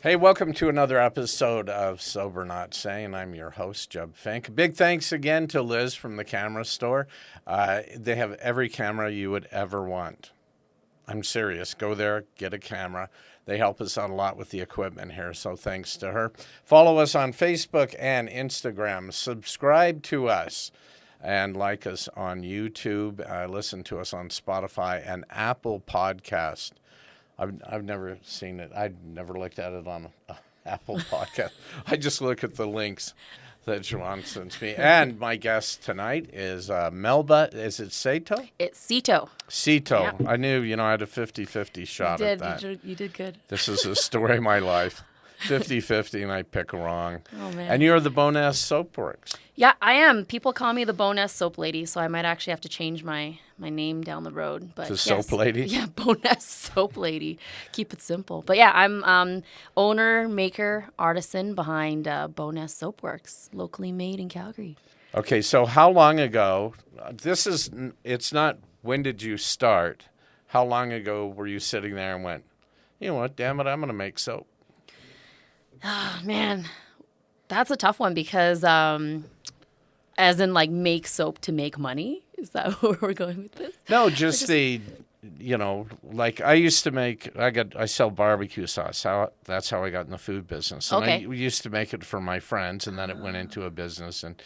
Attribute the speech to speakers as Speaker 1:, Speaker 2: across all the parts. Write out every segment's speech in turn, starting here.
Speaker 1: Hey, welcome to another episode of Sober Not Sane. I'm your host, Jeb Fink. Big thanks again to Liz from the camera store. They have every camera you would ever want. I'm serious. Go there, get a camera. They help us out a lot with the equipment here, so thanks to her. Follow us on Facebook and Instagram. Subscribe to us and like us on YouTube. Listen to us on Spotify and Apple Podcast. I've never seen it. I've never looked at it on Apple Podcast. I just look at the links that Joanne sends me. And my guest tonight is Melba. Is it Seto?
Speaker 2: It's Seto.
Speaker 1: Seto.
Speaker 2: Yeah.
Speaker 1: I knew, I had a 50-50 shot at that.
Speaker 2: You did good.
Speaker 1: This is the story of my life. 50-50 and I pick wrong.
Speaker 2: Oh, man.
Speaker 1: And you're the Bowness Soapworks.
Speaker 2: Yeah, I am. People call me the Bowness Soap Lady, so I might actually have to change my name down the road. But
Speaker 1: The Soap Lady?
Speaker 2: Yeah, Bowness Soap Lady. Keep it simple. But yeah, I'm owner, maker, artisan behind Bowness Soapworks, locally made in Calgary.
Speaker 1: Okay, so how long ago, it's not when did you start, how long ago were you sitting there and went, you know what, damn it, I'm going to make soap?
Speaker 2: Oh, man, that's a tough one because as in like make soap to make money? Is that where we're going with this?
Speaker 1: No, just like I used to make, I sell barbecue sauce. That's how I got in the food business. And
Speaker 2: Okay.
Speaker 1: I used to make it for my friends, and then it went into a business. And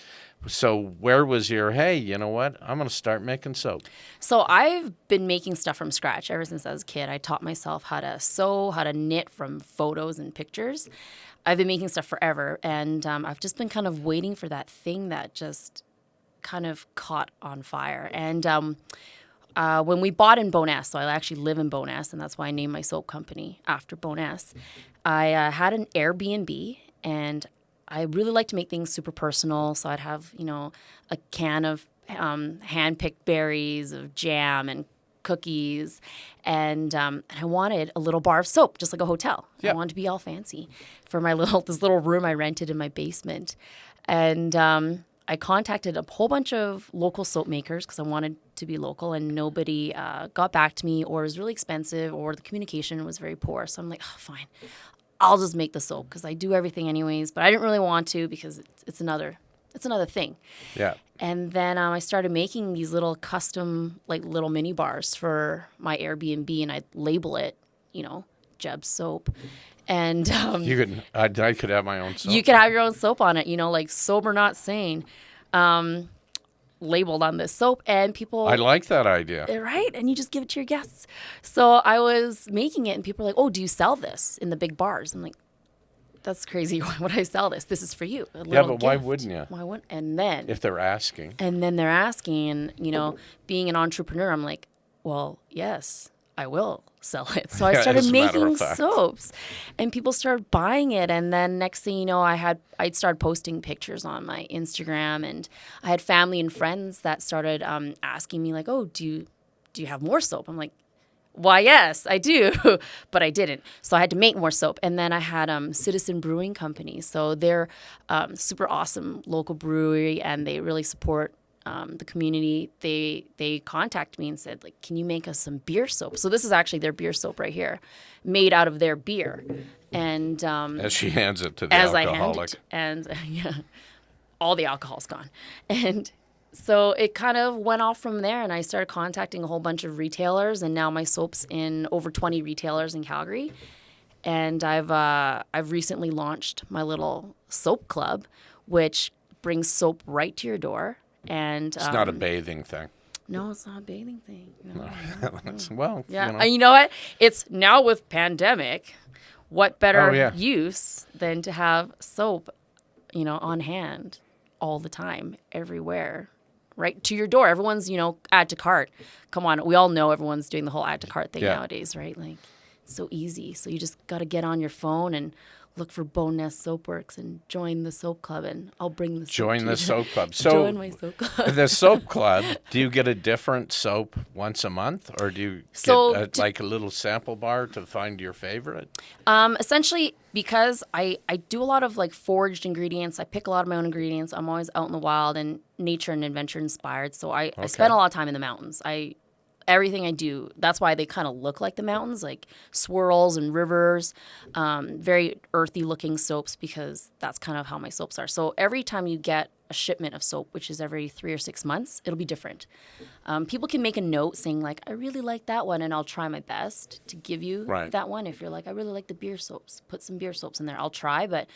Speaker 1: so where was your, hey, you know what? I'm going to start making soap.
Speaker 2: So I've been making stuff from scratch ever since I was a kid. I taught myself how to sew, how to knit from photos and pictures. I've been making stuff forever, and I've just been kind of waiting for that thing that just kind of caught on fire. And when we bought in Bowness, so I actually live in Bowness, and that's why I named my soap company after Bowness, I had an Airbnb, and I really like to make things super personal. So I'd have, a can of hand-picked berries, of jam and cookies, and I wanted a little bar of soap, just like a hotel.
Speaker 1: Yep.
Speaker 2: I wanted to be all fancy for this little room I rented in my basement. And I contacted a whole bunch of local soap makers because I wanted to be local, and nobody got back to me, or it was really expensive, or the communication was very poor. So I'm like, oh, fine, I'll just make the soap because I do everything anyways. But I didn't really want to because it's another thing.
Speaker 1: Yeah.
Speaker 2: And then I started making these little custom, like little mini bars for my Airbnb, and I'd label it, Jeb Soap. And
Speaker 1: I could have my own soap.
Speaker 2: you could have your own soap on it, like Sober Not Sane, labeled on this soap, and people.
Speaker 1: I like that idea.
Speaker 2: Right? And you just give it to your guests. So I was making it, and people were like, oh, do you sell this in the big bars? I'm like, that's crazy. Why would I sell this? This is for you.
Speaker 1: Yeah, but why wouldn't you?
Speaker 2: Why wouldn't? And then.
Speaker 1: If they're asking.
Speaker 2: And then they're asking, and, being an entrepreneur, I'm like, well, yes, I will sell it. So I started
Speaker 1: as a matter
Speaker 2: making
Speaker 1: of fact.
Speaker 2: soaps, and people started buying it. And then next thing you know, I'd started posting pictures on my Instagram, and I had family and friends that started asking me like, oh, do you have more soap? I'm like, why, yes, I do, but I didn't. So I had to make more soap. And then I had Citizen Brewing Company. So they're super awesome local brewery, and they really support the community. They contacted me and said, like, can you make us some beer soap? So this is actually their beer soap right here, made out of their beer. And
Speaker 1: As she hands it to the
Speaker 2: as
Speaker 1: alcoholic.
Speaker 2: I hand it, and yeah, all the alcohol's gone. And so it kind of went off from there, and I started contacting a whole bunch of retailers, and now my soap's in over 20 retailers in Calgary. And I've recently launched my little soap club, which brings soap right to your door. And
Speaker 1: It's not a bathing thing.
Speaker 2: no, it's not a bathing thing. No.
Speaker 1: Well,
Speaker 2: Yeah, and you know what? It's now with pandemic, what better
Speaker 1: Oh, yeah.
Speaker 2: use than to have soap, on hand all the time, everywhere, right to your door. Everyone's, add to cart. Come on, we all know everyone's doing the whole add to cart thing
Speaker 1: Yeah.
Speaker 2: nowadays, right? Like, it's so easy. So you just got to get on your phone and look for Bowness Soapworks and join the soap club, and I'll bring the soap
Speaker 1: Join
Speaker 2: to
Speaker 1: the
Speaker 2: you.
Speaker 1: soap club. So
Speaker 2: Join my soap club.
Speaker 1: the soap club, do you get a different soap once a month, or do you get like a little sample bar to find your favorite?
Speaker 2: Essentially, because I do a lot of like foraged ingredients. I pick a lot of my own ingredients. I'm always out in the wild and nature and adventure inspired. So I spend a lot of time in the mountains. everything I do, that's why they kind of look like the mountains, like swirls and rivers, very earthy looking soaps, because that's kind of how my soaps are. So every time you get a shipment of soap, which is every 3 or 6 months, it'll be different. People can make a note saying like, I really like that one, and I'll try my best to give you that one. If you're like, I really like the beer soaps, put some beer soaps in there. I'll try, but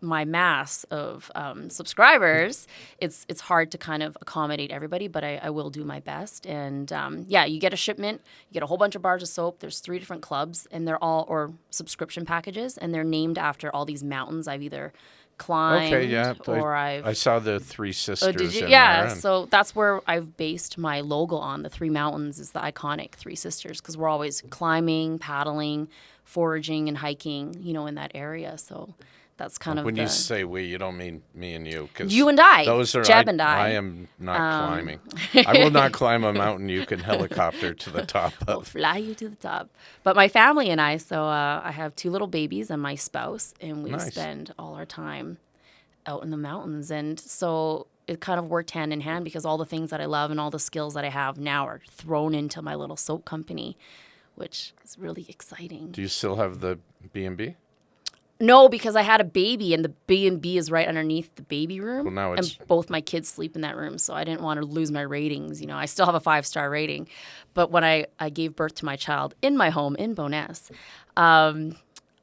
Speaker 2: my mass of subscribers, it's hard to kind of accommodate everybody, but I will do my best. And you get a shipment, you get a whole bunch of bars of soap. There's 3 different clubs, and they're all, or subscription packages, and they're named after all these mountains I've either climbed or
Speaker 1: I saw the 3 sisters.
Speaker 2: Oh, did you?
Speaker 1: In
Speaker 2: Yeah,
Speaker 1: there,
Speaker 2: so that's where I've based my logo on. The 3 mountains is the iconic 3 sisters, because we're always climbing, paddling, foraging, and hiking, in that area. So that's kind of
Speaker 1: when you say we, you don't mean me and you, because
Speaker 2: you and I,
Speaker 1: those are
Speaker 2: Jeb and I.
Speaker 1: I am not climbing. I will not climb a mountain you can helicopter to the top
Speaker 2: We'll
Speaker 1: of.
Speaker 2: fly you to the top. But my family and I, so I have 2 little babies and my spouse, and we spend all our time out in the mountains. And so it kind of worked hand in hand, because all the things that I love and all the skills that I have now are thrown into my little soap company, which is really exciting.
Speaker 1: Do you still have the B&B?
Speaker 2: No, because I had a baby, and the B&B is right underneath the baby room.
Speaker 1: Well, now it's...
Speaker 2: And both my kids sleep in that room, so I didn't want to lose my ratings. I still have a 5-star rating. But when I gave birth to my child in my home in Bowness, I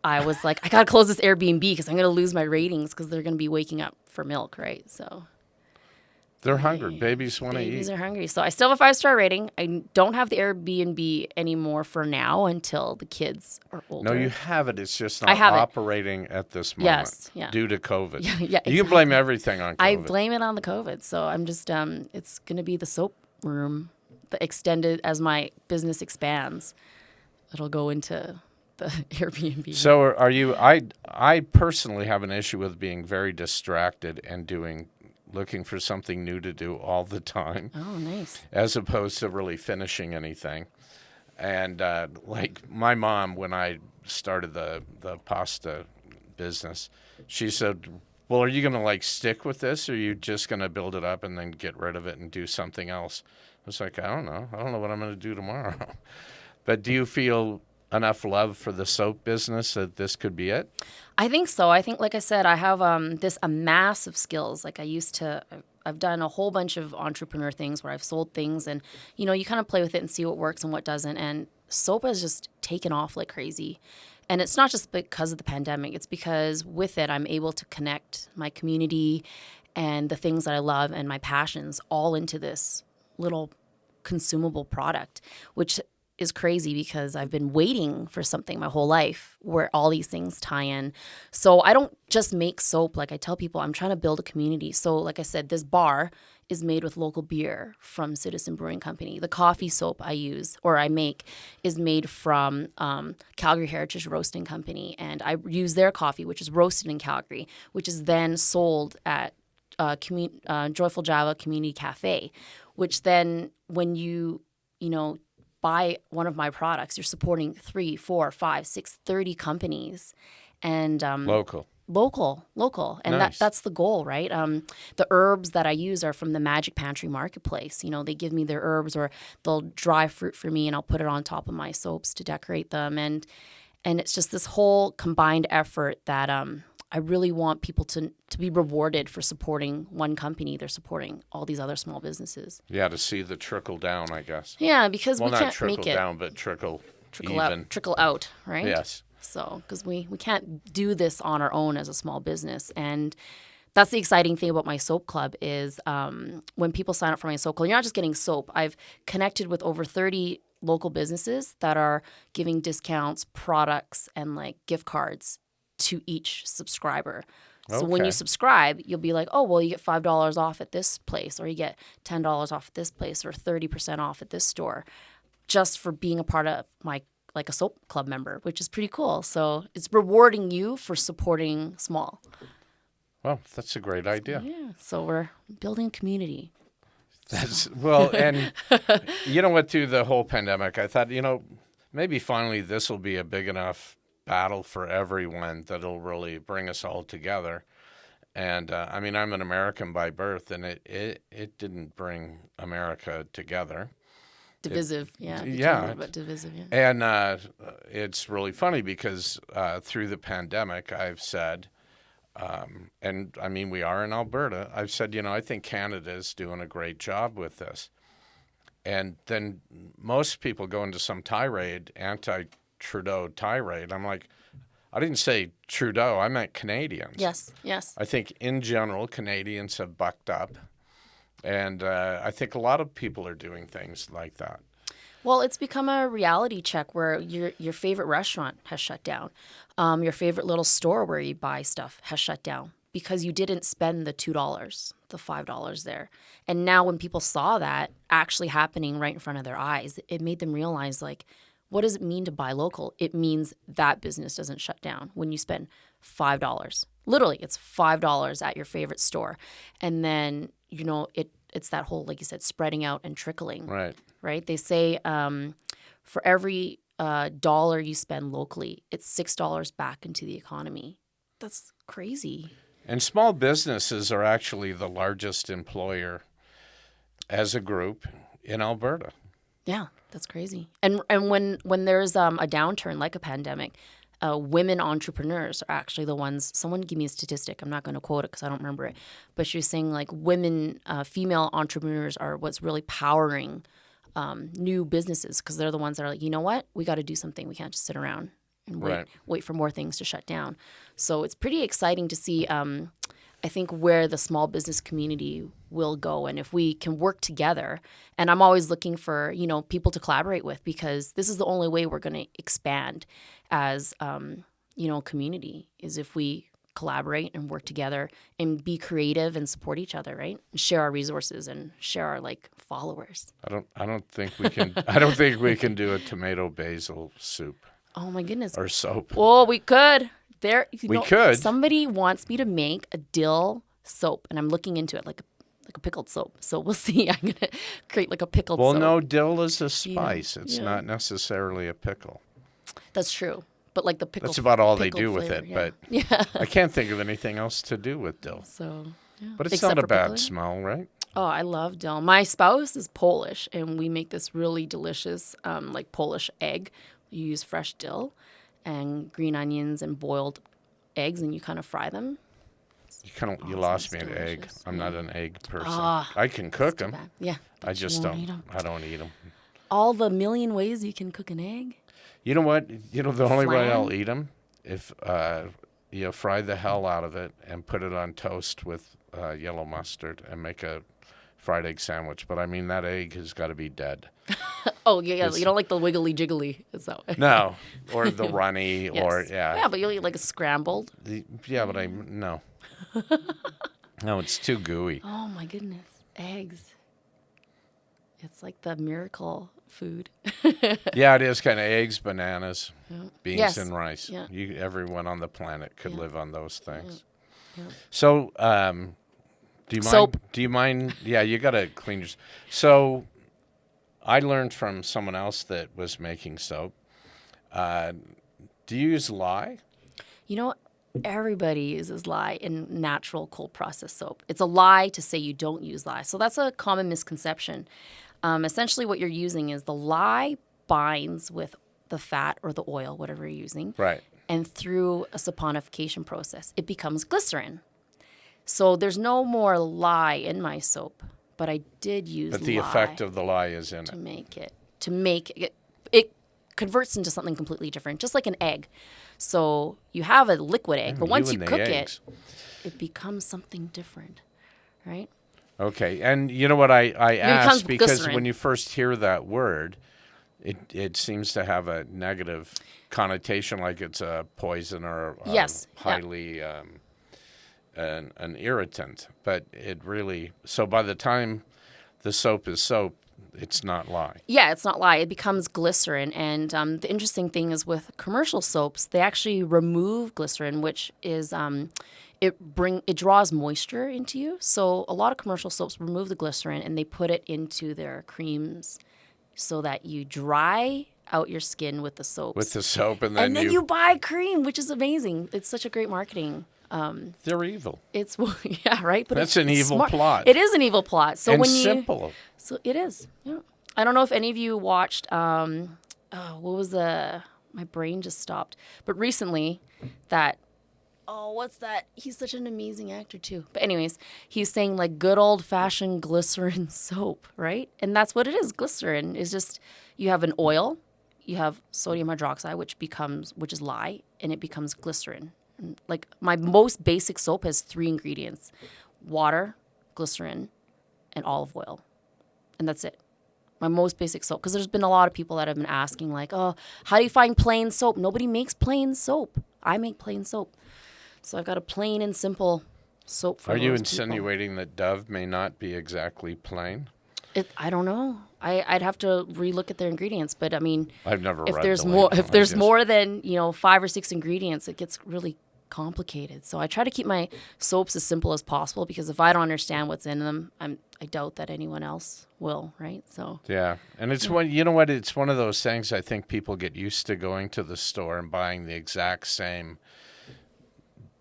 Speaker 2: was like, I got to close this Airbnb because I'm going to lose my ratings, because they're going to be waking up for milk, right? So
Speaker 1: they're hungry. Babies want to eat.
Speaker 2: Babies are hungry. So I still have a 5-star rating. I don't have the Airbnb anymore for now until the kids are older.
Speaker 1: No, you have it. It's just not operating at this moment due to COVID.
Speaker 2: Yeah,
Speaker 1: exactly. You can blame everything on COVID.
Speaker 2: I blame it on the COVID. So I'm just, it's going to be the soap room, the extended, as my business expands, it'll go into the Airbnb.
Speaker 1: So are you, I personally have an issue with being very distracted and looking for something new to do all the time.
Speaker 2: Oh, nice.
Speaker 1: As opposed to really finishing anything. And like my mom, when I started the pasta business, she said, well, are you going to stick with this, or are you just going to build it up and then get rid of it and do something else? I was like, I don't know. I don't know what I'm going to do tomorrow. But do you feel enough love for the soap business that this could be it?
Speaker 2: I think so. I think, like I said, I have a mass of skills. Like I've done a whole bunch of entrepreneur things where I've sold things, and you kind of play with it and see what works and what doesn't. And soap has just taken off like crazy. And it's not just because of the pandemic. It's because with it, I'm able to connect my community and the things that I love and my passions all into this little consumable product, which is crazy, because I've been waiting for something my whole life where all these things tie in. So I don't just make soap. Like I tell people, I'm trying to build a community. So like I said, this bar is made with local beer from Citizen Brewing Company. The coffee soap I make is made from Calgary Heritage Roasting Company. And I use their coffee, which is roasted in Calgary, which is then sold at Joyful Java Community Cafe, which then when you buy one of my products, you're supporting 3, 4, 5, 6, 30 companies. And
Speaker 1: local.
Speaker 2: And
Speaker 1: nice.
Speaker 2: That's the goal, right? The herbs that I use are from the Magic Pantry Marketplace. They give me their herbs, or they'll dry fruit for me, and I'll put it on top of my soaps to decorate them. And it's just this whole combined effort that I really want people to be rewarded for supporting one company. They're supporting all these other small businesses.
Speaker 1: Yeah, to see the trickle down, I guess.
Speaker 2: Yeah, because we can't make it.
Speaker 1: Well, not trickle down, but trickle even.
Speaker 2: Trickle out, right?
Speaker 1: Yes.
Speaker 2: So, because we can't do this on our own as a small business. And that's the exciting thing about my soap club is when people sign up for my soap club, you're not just getting soap. I've connected with over 30 local businesses that are giving discounts, products, and gift cards to each subscriber. So when you subscribe, you'll be like, oh, well, you get $5 off at this place, or you get $10 off at this place, or 30% off at this store, just for being a part of my a soap club member, which is pretty cool. So it's rewarding you for supporting small.
Speaker 1: Well, that's a great idea.
Speaker 2: Yeah. So we're building a community.
Speaker 1: And you know what, through the whole pandemic, I thought, maybe finally this will be a big enough battle for everyone that'll really bring us all together. And I'm an American by birth, and it didn't bring America together.
Speaker 2: divisive. Yeah.
Speaker 1: Yeah.
Speaker 2: But divisive. Yeah.
Speaker 1: And it's really funny because through the pandemic, I've said, and I mean, we are in Alberta. I've said, I think Canada's doing a great job with this. And then most people go into some tirade, anti-Trudeau tirade. I'm like, I didn't say Trudeau. I meant Canadians.
Speaker 2: Yes. Yes.
Speaker 1: I think in general, Canadians have bucked up. And I think a lot of people are doing things like that.
Speaker 2: Well, it's become a reality check where your favorite restaurant has shut down. Your favorite little store where you buy stuff has shut down because you didn't spend the $2, the $5 there. And now when people saw that actually happening right in front of their eyes, it made them realize, like, what does it mean to buy local? It means that business doesn't shut down when you spend $5. Literally, it's $5 at your favorite store. And then, it's that whole, like you said, spreading out and trickling. Right? They say for every dollar you spend locally, it's $6 back into the economy. That's crazy.
Speaker 1: And small businesses are actually the largest employer as a group in Alberta.
Speaker 2: Yeah, that's crazy. And when there's a downturn like a pandemic, women entrepreneurs are actually the ones. Someone give me a statistic. I'm not going to quote it because I don't remember it. But she was saying, like, women, female entrepreneurs are what's really powering new businesses because they're the ones that are like, you know what? We got to do something. We can't just sit around and wait for more things to shut down. So it's pretty exciting to see, I think, where the small business community will go. And if we can work together, and I'm always looking for, people to collaborate with because this is the only way we're going to expand as, community is if we collaborate and work together and be creative and support each other, right? And share our resources and share our followers.
Speaker 1: I don't think we can. I don't think we can do a tomato basil soup.
Speaker 2: Oh my goodness.
Speaker 1: Or soap.
Speaker 2: Well, we could.
Speaker 1: We could.
Speaker 2: Somebody wants me to make a dill soap, and I'm looking into it like a pickled soap. So we'll see. I'm gonna create like a pickled soap.
Speaker 1: Well, no, dill is a spice. It's not necessarily a pickle.
Speaker 2: That's true. But like the pickle.
Speaker 1: That's about all they do with
Speaker 2: flavor,
Speaker 1: it. But I can't think of anything else to do with dill.
Speaker 2: So,
Speaker 1: but it's not a bad smell, right?
Speaker 2: Oh, I love dill. My spouse is Polish, and we make this really delicious, Polish egg. You use fresh dill and green onions and boiled eggs, and you kind of fry them.
Speaker 1: You lost me at egg. I'm not an egg person. I can cook them.
Speaker 2: Yeah.
Speaker 1: I just don't. I don't eat them.
Speaker 2: All the million ways you can cook an egg.
Speaker 1: You know what? The only way I'll eat them if you fry the hell out of it and put it on toast with yellow mustard and make a fried egg sandwich. But I mean, that egg has got to be dead.
Speaker 2: Oh, yeah. You don't like the wiggly jiggly. Is that way?
Speaker 1: No. Or the runny or, yeah.
Speaker 2: Yeah, but you'll eat like a scrambled.
Speaker 1: But no. No, it's too gooey.
Speaker 2: Oh, my goodness. Eggs. It's like the miracle food.
Speaker 1: Yeah, it is kind of eggs, bananas, beans, and rice.
Speaker 2: Yeah.
Speaker 1: Everyone on the planet could live on those things.
Speaker 2: Yeah.
Speaker 1: So, do you mind?
Speaker 2: Soap.
Speaker 1: Do you mind? Yeah, you got to clean your. So, I learned from someone else that was making soap. Do you use lye?
Speaker 2: Everybody uses lye in natural cold process soap. It's a lie to say you don't use lye. So that's a common misconception. Essentially, what you're using is the lye binds with the fat or the oil, whatever you're using.
Speaker 1: Right.
Speaker 2: And through a saponification process, it becomes glycerin. So there's no more lye in my soap, but I did use lye.
Speaker 1: But the effect of the lye is in
Speaker 2: it. To make it, it converts into something completely different, just like an egg. So you have a liquid egg, but once you cook it, it becomes something different, right?
Speaker 1: Okay, and you know what I asked because
Speaker 2: glycerin.
Speaker 1: When you first hear that word, it seems to have a negative connotation, like it's a poison or highly an irritant. But it really by the time the soap is soap, it's not lye. Yeah,
Speaker 2: it's not lye. It becomes glycerin, and the interesting thing is with commercial soaps, they actually remove glycerin, which is it draws moisture into you. So a lot of commercial soaps remove the glycerin and they put it into their creams so that you dry out your skin with the soaps.
Speaker 1: With the soap, and then
Speaker 2: you buy cream, which is amazing. It's such a great marketing.
Speaker 1: They're evil.
Speaker 2: It's right, but
Speaker 1: that's an evil
Speaker 2: smart.
Speaker 1: plot.
Speaker 2: It is an evil plot. So
Speaker 1: and
Speaker 2: when
Speaker 1: simple.
Speaker 2: So it is. Yeah. I don't know if any of you watched, what was my brain just stopped. But recently, what's that? He's such an amazing actor too. But anyways, he's saying like good old fashioned glycerin soap, right? And that's what it is. Glycerin is just, you have an oil, you have sodium hydroxide, which is lye, and it becomes glycerin. And like my most basic soap has 3 ingredients: water, glycerin, and olive oil. And that's it. My most basic soap. Because there's been a lot of people that have been asking like, oh, how do you find plain soap? Nobody makes plain soap. I make plain soap. So I've got a plain and simple soap for
Speaker 1: Are you
Speaker 2: those
Speaker 1: insinuating that Dove may not be exactly plain?
Speaker 2: I don't know. I'd have to relook at their ingredients, but I mean,
Speaker 1: I've never
Speaker 2: if
Speaker 1: read
Speaker 2: there's
Speaker 1: the
Speaker 2: more,
Speaker 1: label.
Speaker 2: if there's more than 5 or 6 ingredients, it gets really complicated. So I try to keep my soaps as simple as possible, because if I don't understand what's in them, I doubt that anyone else will, right? So
Speaker 1: Yeah, and it's what, it's one of those things. I think people get used to going to the store and buying the exact same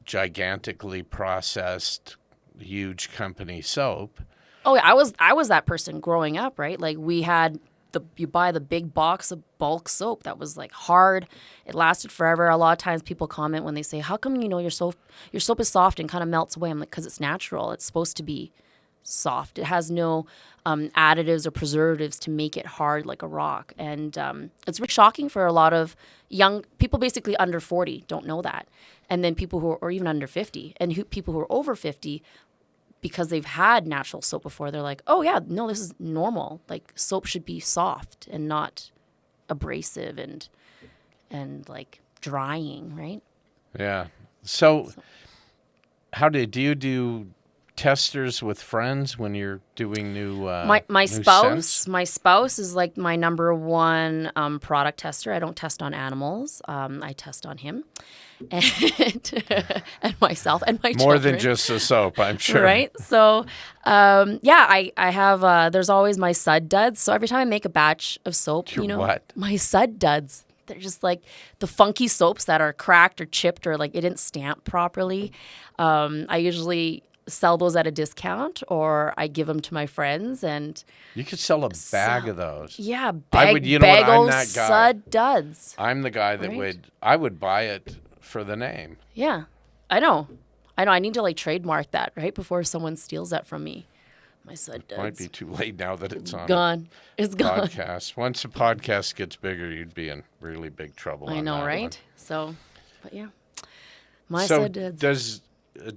Speaker 1: gigantically processed, huge company soap.
Speaker 2: oh yeah, I was that person growing up, right? Like we had you buy the big box of bulk soap that was like hard. It lasted forever. A lot of times people comment when they say, "How come your soap is soft and kind of melts away?" I'm like, "Cause it's natural. It's supposed to be soft. It has no additives or preservatives to make it hard like a rock." And it's really shocking for a lot of young people, basically under 40, don't know that. And then people who are, or even under 50, and people who are over 50, because they've had natural soap before, they're like, oh yeah, no, this is normal. Like soap should be soft and not abrasive and like drying, right?
Speaker 1: Yeah. So how do you do testers with friends when you're doing new
Speaker 2: My
Speaker 1: new
Speaker 2: spouse
Speaker 1: scents?
Speaker 2: my spouse is like my number one product tester. I don't test on animals. I test on him and and myself and my
Speaker 1: More
Speaker 2: children.
Speaker 1: than just the soap, I'm sure.
Speaker 2: Right. So, I have, there's always my sud duds. So every time I make a batch of soap,
Speaker 1: Your what?
Speaker 2: my sud duds, they're just like the funky soaps that are cracked or chipped or like it didn't stamp properly. I usually sell those at a discount, or I give them to my friends, and
Speaker 1: You could sell a bag of those.
Speaker 2: yeah,
Speaker 1: I would. You know what? I'm that guy.
Speaker 2: sud duds.
Speaker 1: I'm the guy that
Speaker 2: Right?
Speaker 1: I would buy it for the name.
Speaker 2: Yeah, I know. I need to like trademark that right before someone steals that from me. My sud duds.
Speaker 1: Might be too late now that it's on
Speaker 2: Gone. It's
Speaker 1: a
Speaker 2: gone.
Speaker 1: podcast. Once the podcast gets bigger, you'd be in really big trouble.
Speaker 2: I
Speaker 1: on
Speaker 2: know,
Speaker 1: that
Speaker 2: right?
Speaker 1: one.
Speaker 2: So, but yeah, my
Speaker 1: So
Speaker 2: sud duds.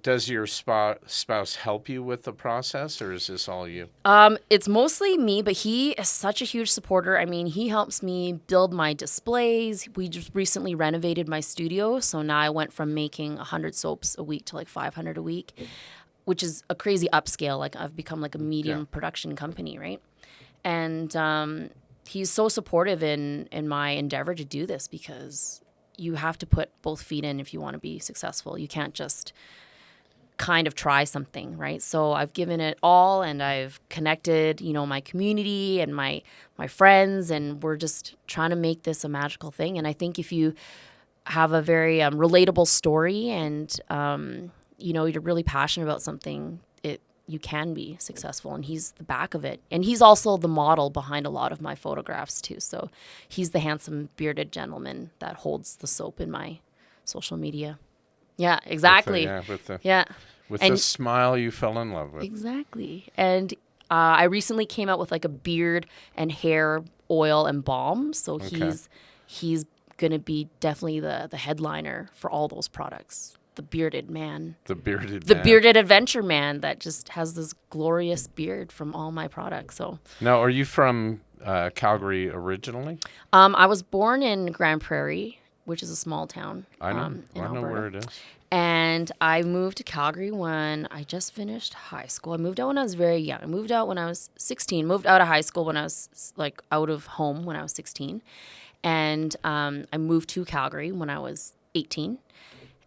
Speaker 1: does your spouse help you with the process, or is this all you?
Speaker 2: It's mostly me, but he is such a huge supporter. I mean, he helps me build my displays. We just recently renovated my studio, so now I went from making 100 soaps a week to like 500 a week, which is a crazy upscale. Like I've become like a medium production company, right? And he's so supportive in my endeavor to do this, because you have to put both feet in if you want to be successful. You can't just kind of try something, right? So I've given it all, and I've connected, my community and my friends, and we're just trying to make this a magical thing. And I think if you have a very relatable story, and you're really passionate about something, you can be successful. And he's the back of it, and he's also the model behind a lot of my photographs too. So he's the handsome bearded gentleman that holds the soap in my social media. Yeah, exactly.
Speaker 1: With the smile you fell in love with.
Speaker 2: Exactly. And I recently came out with like a beard and hair oil and balm. So he's going to be definitely the headliner for all those products. The bearded man.
Speaker 1: The
Speaker 2: bearded adventure man that just has this glorious beard from all my products. So
Speaker 1: now, are you from Calgary originally?
Speaker 2: I was born in Grand Prairie, which is a small town.
Speaker 1: I know.
Speaker 2: In
Speaker 1: I know
Speaker 2: Alberta.
Speaker 1: where it is.
Speaker 2: And I moved to Calgary when I just finished high school. I moved out when I was very young. I moved out when I was 16. Moved out of high school when I was like out of home when I was 16. And I moved to Calgary when I was 18.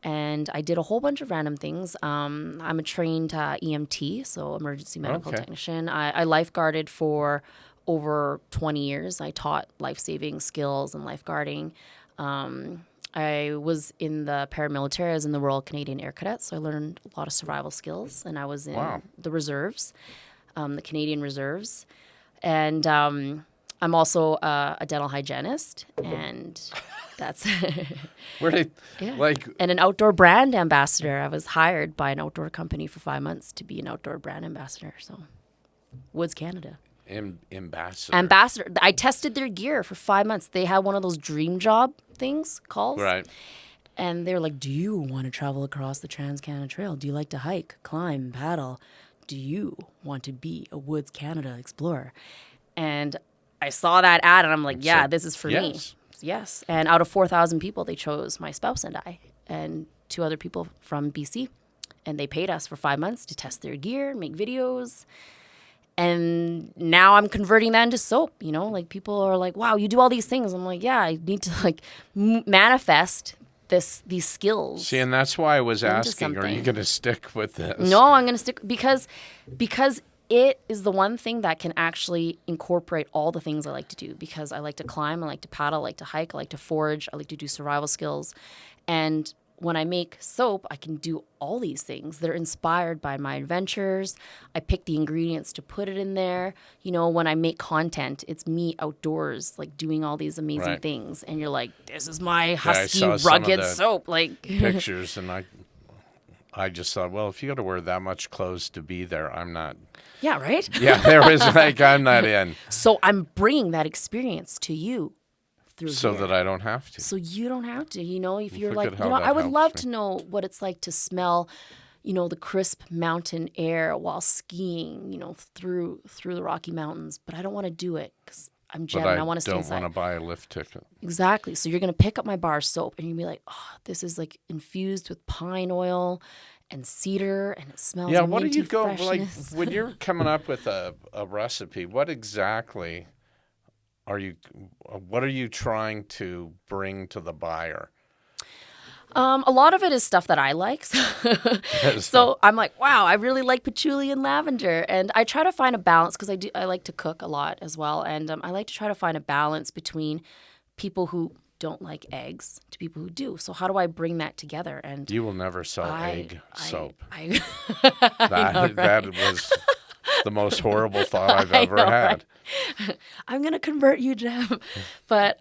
Speaker 2: And I did a whole bunch of random things. I'm a trained EMT, so emergency medical technician. I lifeguarded for over 20 years. I taught life-saving skills and lifeguarding. I was in the paramilitary. I was in the Royal Canadian Air Cadets, so I learned a lot of survival skills. And I was in the reserves, the Canadian Reserves. And I'm also a dental hygienist, and that's
Speaker 1: Where did like
Speaker 2: and an outdoor brand ambassador. I was hired by an outdoor company for 5 months to be an outdoor brand ambassador. So, Woods Canada.
Speaker 1: ambassador?
Speaker 2: Ambassador. I tested their gear for 5 months. They had one of those dream job things, calls.
Speaker 1: Right.
Speaker 2: And they were like, do you want to travel across the Trans-Canada Trail? Do you like to hike, climb, paddle? Do you want to be a Woods Canada explorer? And I saw that ad and I'm like, yeah,
Speaker 1: said,
Speaker 2: this is for
Speaker 1: yes.
Speaker 2: me. Yes. And out of 4,000 people, they chose my spouse and I and 2 other people from BC. And they paid us for 5 months to test their gear, make videos. And now I'm converting that into soap, you know, like people are like, wow, you do all these things. I'm like, yeah, I need to like manifest these skills.
Speaker 1: See, and that's why I was asking, are
Speaker 2: something.
Speaker 1: you going to stick with this?
Speaker 2: No, I'm going to stick because it is the one thing that can actually incorporate all the things I like to do, because I like to climb, I like to paddle, I like to hike, I like to forage, I like to do survival skills. And when I make soap, I can do all these things. They're inspired by my adventures. I pick the ingredients to put it in there. You know, when I make content, it's me outdoors, like doing all these amazing
Speaker 1: Right.
Speaker 2: things. And you're like, this is my
Speaker 1: I
Speaker 2: husky,
Speaker 1: saw some of
Speaker 2: rugged
Speaker 1: the
Speaker 2: soap. Like,
Speaker 1: pictures, and I just thought, well, if you got to wear that much clothes to be there, I'm not.
Speaker 2: yeah, right?
Speaker 1: Yeah, there was like, I'm not in,
Speaker 2: So I'm bringing that experience to you through
Speaker 1: so
Speaker 2: here.
Speaker 1: that I don't have to.
Speaker 2: So you don't have to, you know, if you're
Speaker 1: Look
Speaker 2: like,
Speaker 1: at
Speaker 2: you
Speaker 1: how
Speaker 2: know,
Speaker 1: that
Speaker 2: I would
Speaker 1: helps
Speaker 2: love
Speaker 1: me.
Speaker 2: to know what it's like to smell, you know, the crisp mountain air while skiing, you know, through the Rocky Mountains, but I don't want to do it because I'm Jen
Speaker 1: But
Speaker 2: and
Speaker 1: I
Speaker 2: I want to stay
Speaker 1: don't
Speaker 2: inside.
Speaker 1: want to buy a lift ticket.
Speaker 2: Exactly. So you're going to pick up my bar soap and you're going to be like, oh, this is like infused with pine oil and cedar and it smells
Speaker 1: Yeah, what do
Speaker 2: minty
Speaker 1: you go like
Speaker 2: freshness.
Speaker 1: when you're coming up with a recipe? What exactly are you? What are you trying to bring to the buyer?
Speaker 2: A lot of it is stuff that I like. So I'm like, wow, I really like patchouli and lavender. And I try to find a balance because I like to cook a lot as well. And I like to try to find a balance between people who don't like eggs to people who do. So how do I bring that together? And
Speaker 1: You will never sell egg soap.
Speaker 2: I
Speaker 1: That
Speaker 2: know, right?
Speaker 1: that was the most horrible thought I've ever
Speaker 2: know,
Speaker 1: had.
Speaker 2: I'm gonna convert you, Jim. But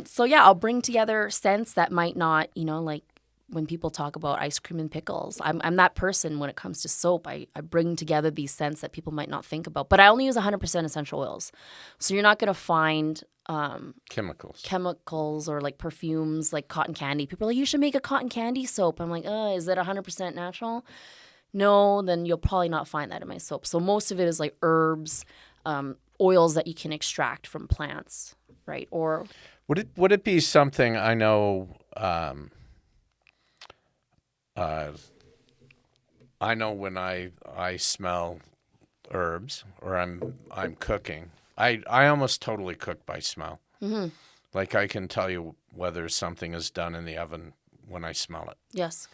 Speaker 2: so yeah, I'll bring together scents that might not, you know, like when people talk about ice cream and pickles. I'm that person when it comes to soap. I bring together these scents that people might not think about. But I only use 100% essential oils, so you're not gonna find chemicals or like perfumes like cotton candy. People are like, you should make a cotton candy soap. I'm like, is it 100% natural? No, then you'll probably not find that in my soap. So most of it is like herbs, oils that you can extract from plants, right? Or
Speaker 1: Would it be something I know? I know when I smell herbs or I'm cooking. I almost totally cook by smell. Mm-hmm. Like I can tell you whether something is done in the oven when I smell it.
Speaker 2: yes.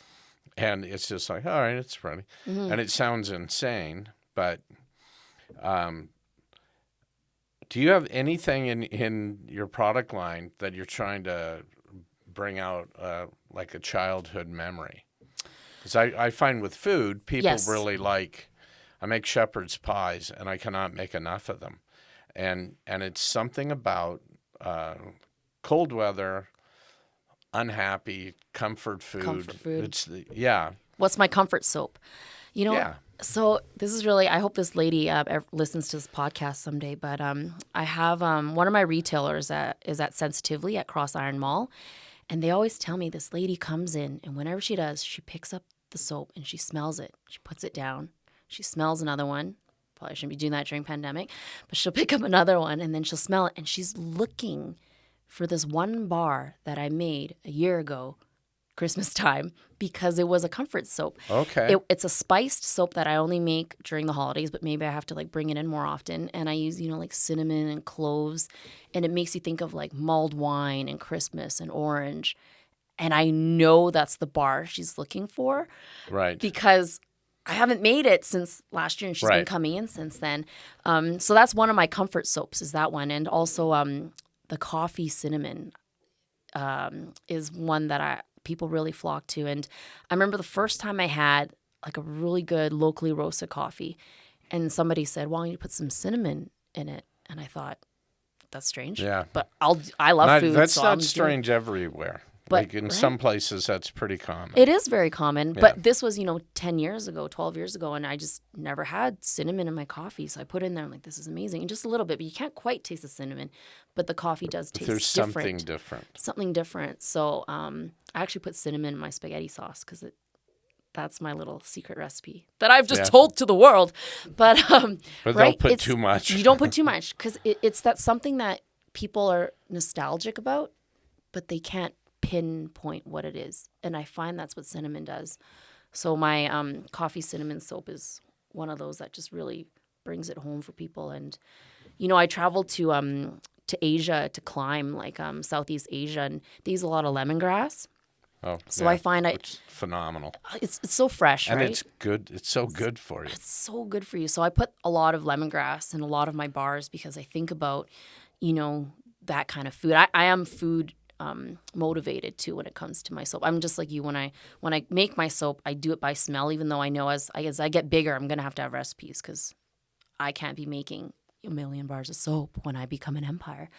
Speaker 1: And it's just like, all right, it's ready.
Speaker 2: Mm-hmm.
Speaker 1: And it sounds insane, but do you have anything in your product line that you're trying to bring out like a childhood memory? Because I find with food, people
Speaker 2: Yes.
Speaker 1: really like, I make shepherd's pies and I cannot make enough of them. And it's something about cold weather, unhappy, comfort food.
Speaker 2: Comfort food.
Speaker 1: It's yeah.
Speaker 2: What's my comfort soap? You know,
Speaker 1: Yeah.
Speaker 2: so this is really, I hope this lady listens to this podcast someday, but I have one of my retailers that is at Sensitively at Cross Iron Mall, and they always tell me this lady comes in, and whenever she does, she picks up the soap and she smells it. She puts it down. She smells another one. Probably shouldn't be doing that during pandemic, but she'll pick up another one and then she'll smell it, and she's looking for this one bar that I made a year ago, Christmas time, because it was a comfort soap.
Speaker 1: Okay.
Speaker 2: It's a spiced soap that I only make during the holidays, but maybe I have to like bring it in more often. And I use, you know, like cinnamon and cloves, and it makes you think of like mulled wine and Christmas and orange. And I know that's the bar she's looking for
Speaker 1: Right.
Speaker 2: because I haven't made it since last year, and she's been
Speaker 1: Right.
Speaker 2: coming in since then. So that's one of my comfort soaps is that one. And also the coffee cinnamon is one that people really flock to. And I remember the first time I had like a really good locally roasted coffee, and somebody said, well, you put some cinnamon in it. And I thought, that's strange.
Speaker 1: Yeah.
Speaker 2: But I love food.
Speaker 1: That's
Speaker 2: so
Speaker 1: not
Speaker 2: I'm
Speaker 1: strange everywhere.
Speaker 2: But,
Speaker 1: Like in
Speaker 2: right?
Speaker 1: some places, that's pretty common.
Speaker 2: It is very common,
Speaker 1: Yeah.
Speaker 2: but this was, 10 years ago, 12 years ago, and I just never had cinnamon in my coffee. So I put it in there. I'm like, this is amazing. And just a little bit, but you can't quite taste the cinnamon, but the coffee does taste
Speaker 1: There's
Speaker 2: different.
Speaker 1: something different.
Speaker 2: Something different. So I actually put cinnamon in my spaghetti sauce because that's my little secret recipe that I've just told to the world. But
Speaker 1: But
Speaker 2: right?
Speaker 1: don't put too much.
Speaker 2: You don't put too much because it's that something that people are nostalgic about, but they can't pinpoint what it is. And I find that's what cinnamon does. So my coffee cinnamon soap is one of those that just really brings it home for people. And, I traveled to Asia to climb, like Southeast Asia, and they use a lot of lemongrass.
Speaker 1: Oh,
Speaker 2: So I find
Speaker 1: it's phenomenal.
Speaker 2: it's so fresh,
Speaker 1: And
Speaker 2: right?
Speaker 1: it's good. It's so good for you.
Speaker 2: It's so good for you. So I put a lot of lemongrass in a lot of my bars because I think about, that kind of food. I am food motivated too when it comes to my soap. I'm just like you. When I make my soap, I do it by smell, even though I know as I get bigger, I'm going to have recipes because I can't be making a million bars of soap when I become an empire.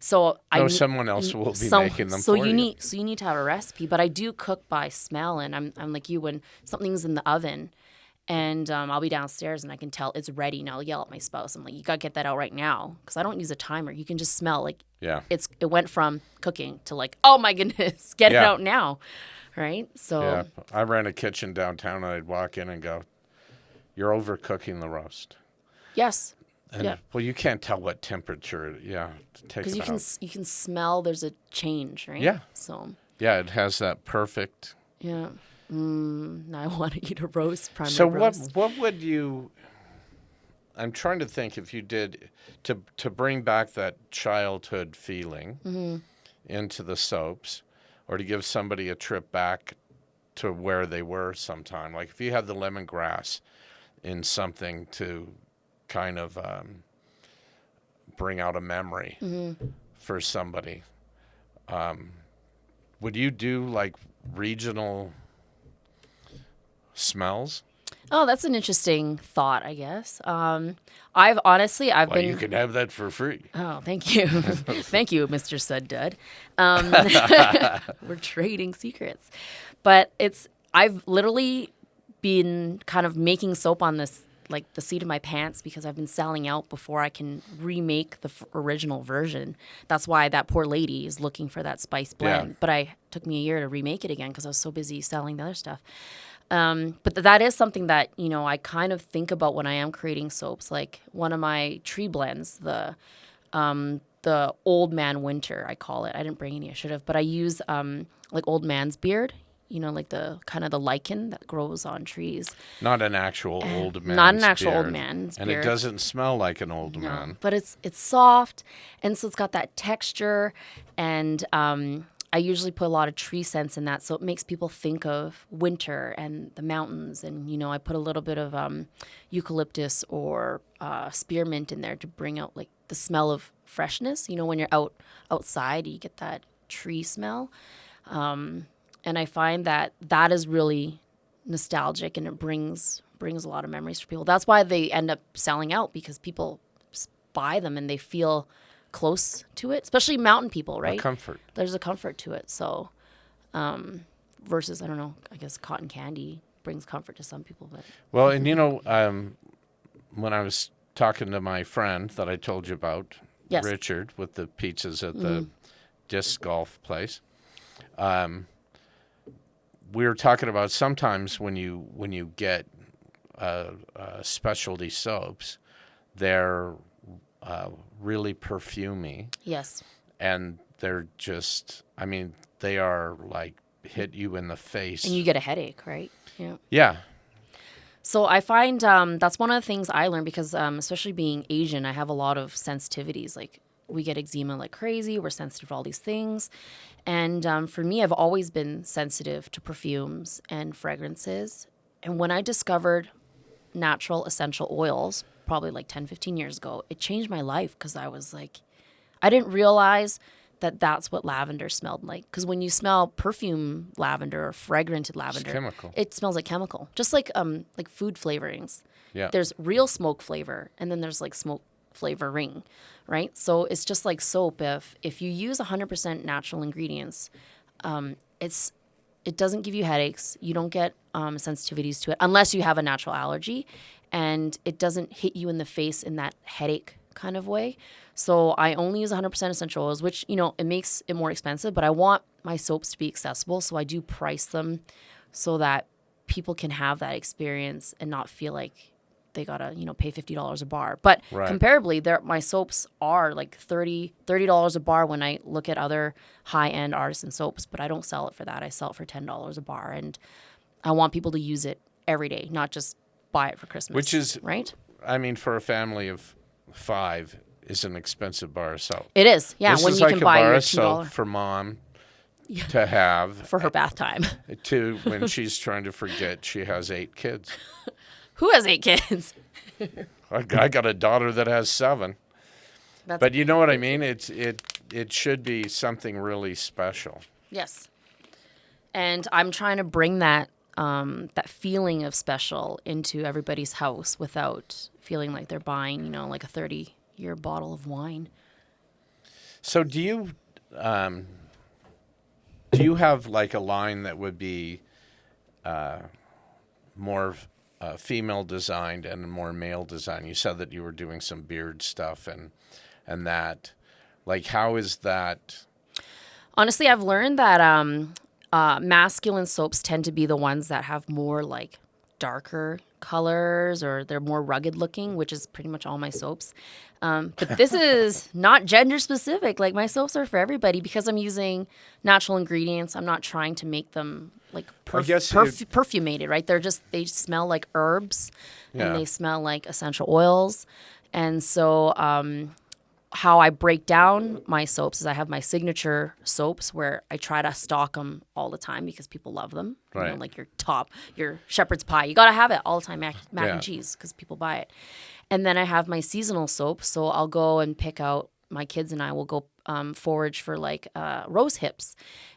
Speaker 2: So
Speaker 1: Someone else will be making them for you.
Speaker 2: So you need to have a recipe. But I do cook by smell, and I'm like you. When something's in the oven, and I'll be downstairs and I can tell it's ready, and I'll yell at my spouse. I'm like, you got to get that out right now because I don't use a timer. You can just smell like it went from cooking to like, oh my goodness, get it out now, right? So
Speaker 1: I ran a kitchen downtown, and I'd walk in and go, "You're overcooking the roast."
Speaker 2: Yes.
Speaker 1: And well, you can't tell what temperature. Yeah, take it
Speaker 2: because you can smell there's a change, right?
Speaker 1: Yeah.
Speaker 2: So
Speaker 1: it has that perfect.
Speaker 2: yeah. Now I want to eat a roast.
Speaker 1: So
Speaker 2: roast.
Speaker 1: what would you? I'm trying to think if you did to bring back that childhood feeling into the soaps, or to give somebody a trip back to where they were sometime. Like if you had the lemongrass in something to kind of bring out a memory for somebody, would you do like regional smells?
Speaker 2: Oh, that's an interesting thought, I guess. I've been.
Speaker 1: You can have that for free.
Speaker 2: Oh, thank you. Thank you, Mr. Suddud. We're trading secrets. But I've literally been kind of making soap on this, like the seat of my pants, because I've been selling out before I can remake the original version. That's why that poor lady is looking for that spice blend.
Speaker 1: Yeah.
Speaker 2: But it took me a year to remake it again because I was so busy selling the other stuff. But that is something that, I kind of think about when I am creating soaps. Like one of my tree blends, the Old Man Winter, I call it. I didn't bring any, I should have. But I use like old man's beard, like the kind of the lichen that grows on trees.
Speaker 1: Not an actual old man's
Speaker 2: Not an actual
Speaker 1: beard.
Speaker 2: old man's
Speaker 1: and
Speaker 2: beard.
Speaker 1: it doesn't smell like an old man.
Speaker 2: But it's soft, and so it's got that texture, and I usually put a lot of tree scents in that, so it makes people think of winter and the mountains. And, I put a little bit of eucalyptus or spearmint in there to bring out, like, the smell of freshness. When you're outside, you get that tree smell. And I find that is really nostalgic, and it brings a lot of memories for people. That's why they end up selling out, because people buy them and they feel close to it, especially mountain people, right?
Speaker 1: Comfort.
Speaker 2: There's a comfort to it. So, versus, I don't know, I guess cotton candy brings comfort to some people. But
Speaker 1: Well, and when I was talking to my friend that I told you about,
Speaker 2: Yes.
Speaker 1: Richard, with the pizzas at the disc golf place, we were talking about sometimes when you get specialty soaps, they're really perfumey.
Speaker 2: yes,
Speaker 1: And they're just, they are like hit you in the face.
Speaker 2: and you get a headache, right? Yeah.
Speaker 1: Yeah.
Speaker 2: So I find that's one of the things I learned because, especially being Asian, I have a lot of sensitivities. Like we get eczema like crazy. We're sensitive to all these things. And for me, I've always been sensitive to perfumes and fragrances. And when I discovered natural essential oils, probably like 10, 15 years ago, it changed my life because I was like, I didn't realize that that's what lavender smelled like. Because when you smell perfume lavender or fragranted lavender,
Speaker 1: It's chemical.
Speaker 2: it smells like chemical, just like food flavorings.
Speaker 1: Yeah.
Speaker 2: There's real smoke flavor, and then there's like smoke flavoring, right? So it's just like soap. If you use 100% natural ingredients, it doesn't give you headaches. You don't get sensitivities to it unless you have a natural allergy, and it doesn't hit you in the face in that headache kind of way. So I only use 100% essential oils, which, it makes it more expensive, but I want my soaps to be accessible. So I do price them so that people can have that experience and not feel like they gotta, pay $50 a bar. But comparably, my soaps are like $30 a bar when I look at other high-end artisan soaps, but I don't sell it for that. I sell it for $10 a bar, and I want people to use it every day, not just buy it for Christmas.
Speaker 1: Which is
Speaker 2: right.
Speaker 1: I mean, for a family of 5, is an expensive bar of soap.
Speaker 2: It is, yeah.
Speaker 1: This
Speaker 2: when
Speaker 1: is
Speaker 2: you
Speaker 1: like
Speaker 2: can
Speaker 1: a
Speaker 2: buy
Speaker 1: bar
Speaker 2: your
Speaker 1: of
Speaker 2: $2
Speaker 1: soap for mom to have
Speaker 2: for her bath time.
Speaker 1: To when she's trying to forget she has 8 kids.
Speaker 2: Who has 8 kids?
Speaker 1: I got a daughter that has 7. But you know what I mean? It should be something really special.
Speaker 2: Yes. And I'm trying to bring that feeling of special into everybody's house without feeling like they're buying, like a 30-year bottle of wine.
Speaker 1: So do you have like a line that would be more female designed and more male designed? You said that you were doing some beard stuff and that. Like, how is that?
Speaker 2: Honestly, I've learned that masculine soaps tend to be the ones that have more like darker colors, or they're more rugged looking, which is pretty much all my soaps. But this is not gender specific. Like, my soaps are for everybody because I'm using natural ingredients. I'm not trying to make them like perfumated, right? They smell like herbs, and they smell like essential oils. And so how I break down my soaps is I have my signature soaps where I try to stock them all the time because people love them.
Speaker 1: Right.
Speaker 2: Like your shepherd's pie. You got to have it all the time, mac and cheese, because people buy it. And then I have my seasonal soap. So I'll go and pick out, my kids and I will go forage for like rose hips.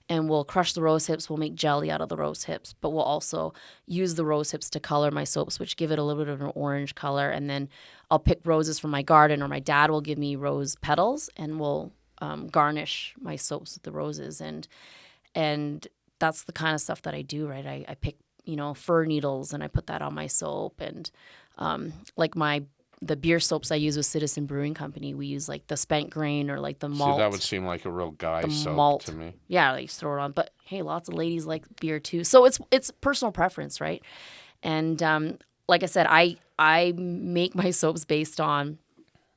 Speaker 2: And we'll crush the rose hips. We'll make jelly out of the rose hips. But we'll also use the rose hips to color my soaps, which give it a little bit of an orange color. And then I'll pick roses from my garden, or my dad will give me rose petals, and we'll garnish my soaps with the roses. And that's the kind of stuff that I do, right? I pick, fir needles, and I put that on my soap. And like the beer soaps I use with Citizen Brewing Company, we use like the spent grain or like the malt.
Speaker 1: See, that would seem like a real guy soap
Speaker 2: malt
Speaker 1: to me.
Speaker 2: Yeah, like throw it on. But hey, lots of ladies like beer too. So it's personal preference, right? And like I said, I make my soaps based on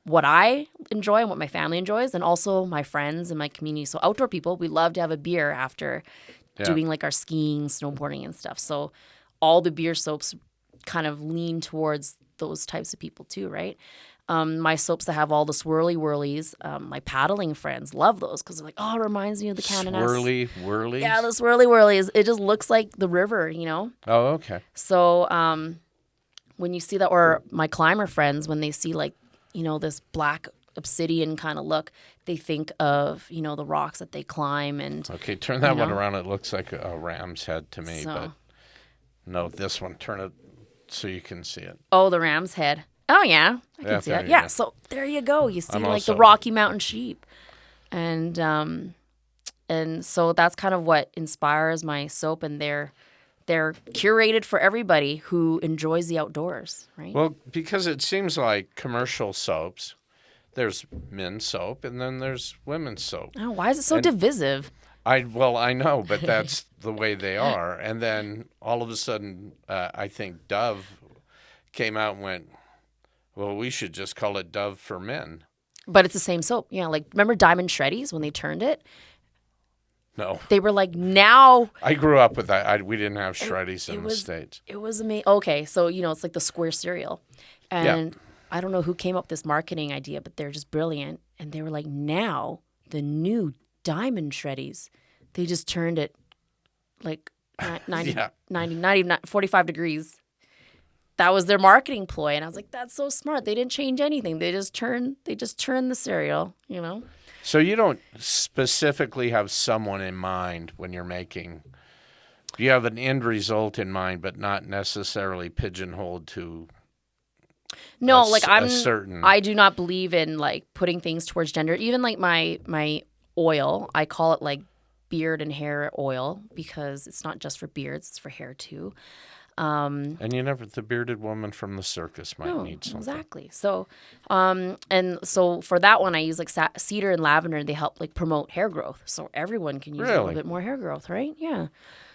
Speaker 2: what I enjoy and what my family enjoys, and also my friends and my community. So outdoor people, we love to have a beer after doing like our skiing, snowboarding and stuff. So all the beer soaps kind of lean towards those types of people too, right? My soaps that have all the swirly whirlies, my paddling friends love those because they're like, oh, it reminds me of the Canada.
Speaker 1: Swirly whirlies?
Speaker 2: Yeah, the swirly whirlies. It just looks like the river,
Speaker 1: Oh, okay.
Speaker 2: So when you see that, or my climber friends, when they see like, this black obsidian kind of look, they think of, the rocks that they climb. And
Speaker 1: okay, turn that one around. It looks like a ram's head to me, but no, this one, turn it so you can see it.
Speaker 2: Oh, the ram's head. Oh, yeah. I can see that. Yeah, so there you go. You see the Rocky Mountain sheep. And so that's kind of what inspires my soap, and they're curated for everybody who enjoys the outdoors, right?
Speaker 1: Well, because it seems like commercial soaps, there's men's soap and then there's women's soap.
Speaker 2: Oh, why is it so divisive?
Speaker 1: I know, but that's the way they are. And then all of a sudden, I think Dove came out and went, well, we should just call it Dove for men.
Speaker 2: But it's the same soap. Yeah, like, remember Diamond Shreddies when they turned it?
Speaker 1: No.
Speaker 2: They were like, now.
Speaker 1: I grew up with that. We didn't have Shreddies in the States.
Speaker 2: It was amazing. Okay, so, it's like the square cereal. And I don't know who came up with this marketing idea, but they're just brilliant. And they were like, now the new Diamond Shreddies, they just turned it like 45 degrees. That was their marketing ploy. And I was like, that's so smart. They didn't change anything. They just turned the cereal,
Speaker 1: So you don't specifically have someone in mind when you're making. You have an end result in mind, but not necessarily pigeonholed to
Speaker 2: No, like
Speaker 1: a certain.
Speaker 2: I do not believe in like putting things towards gender. Even like my oil, I call it like beard and hair oil because it's not just for beards, it's for hair too.
Speaker 1: And you never, the bearded woman from the circus might
Speaker 2: No,
Speaker 1: need something.
Speaker 2: exactly. So, and so for that one, I use like cedar and lavender. They help like promote hair growth, so everyone can use a little
Speaker 1: Really?
Speaker 2: bit more hair growth, right? Yeah.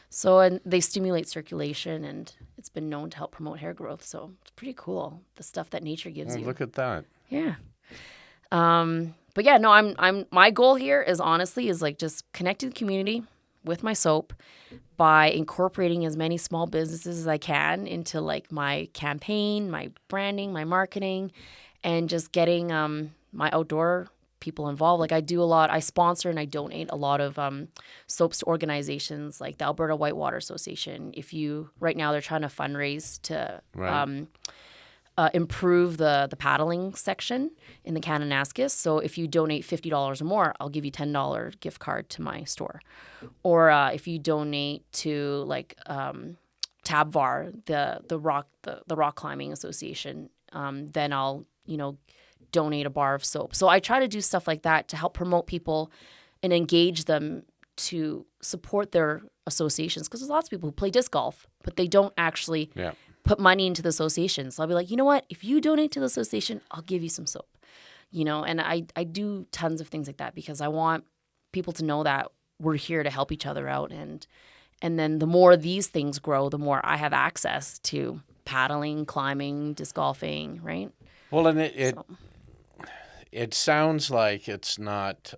Speaker 2: So, and they stimulate circulation, and it's been known to help promote hair growth. So it's pretty cool, the stuff that nature gives
Speaker 1: Well,
Speaker 2: you.
Speaker 1: look at that.
Speaker 2: Yeah. But yeah, no, my goal here is honestly is like just connecting the community with my soap by incorporating as many small businesses as I can into like my campaign, my branding, my marketing, and just getting my outdoor people involved. Like I do a lot, I sponsor and I donate a lot of soaps to organizations like the Alberta Whitewater Association. Right now they're trying to fundraise to
Speaker 1: Right.
Speaker 2: improve the paddling section in the Kananaskis. So if you donate $50 or more, I'll give you $10 gift card to my store. Or if you donate to like Tabvar, the rock climbing association, then I'll donate a bar of soap. So I try to do stuff like that to help promote people and engage them to support their associations because there's lots of people who play disc golf, but they don't actually
Speaker 1: Yeah.
Speaker 2: put money into the association. So I'll be like, you know what? If you donate to the association, I'll give you some soap. And I do tons of things like that because I want people to know that we're here to help each other out. And then the more these things grow, the more I have access to paddling, climbing, disc golfing, right?
Speaker 1: Well, and it sounds like it's not,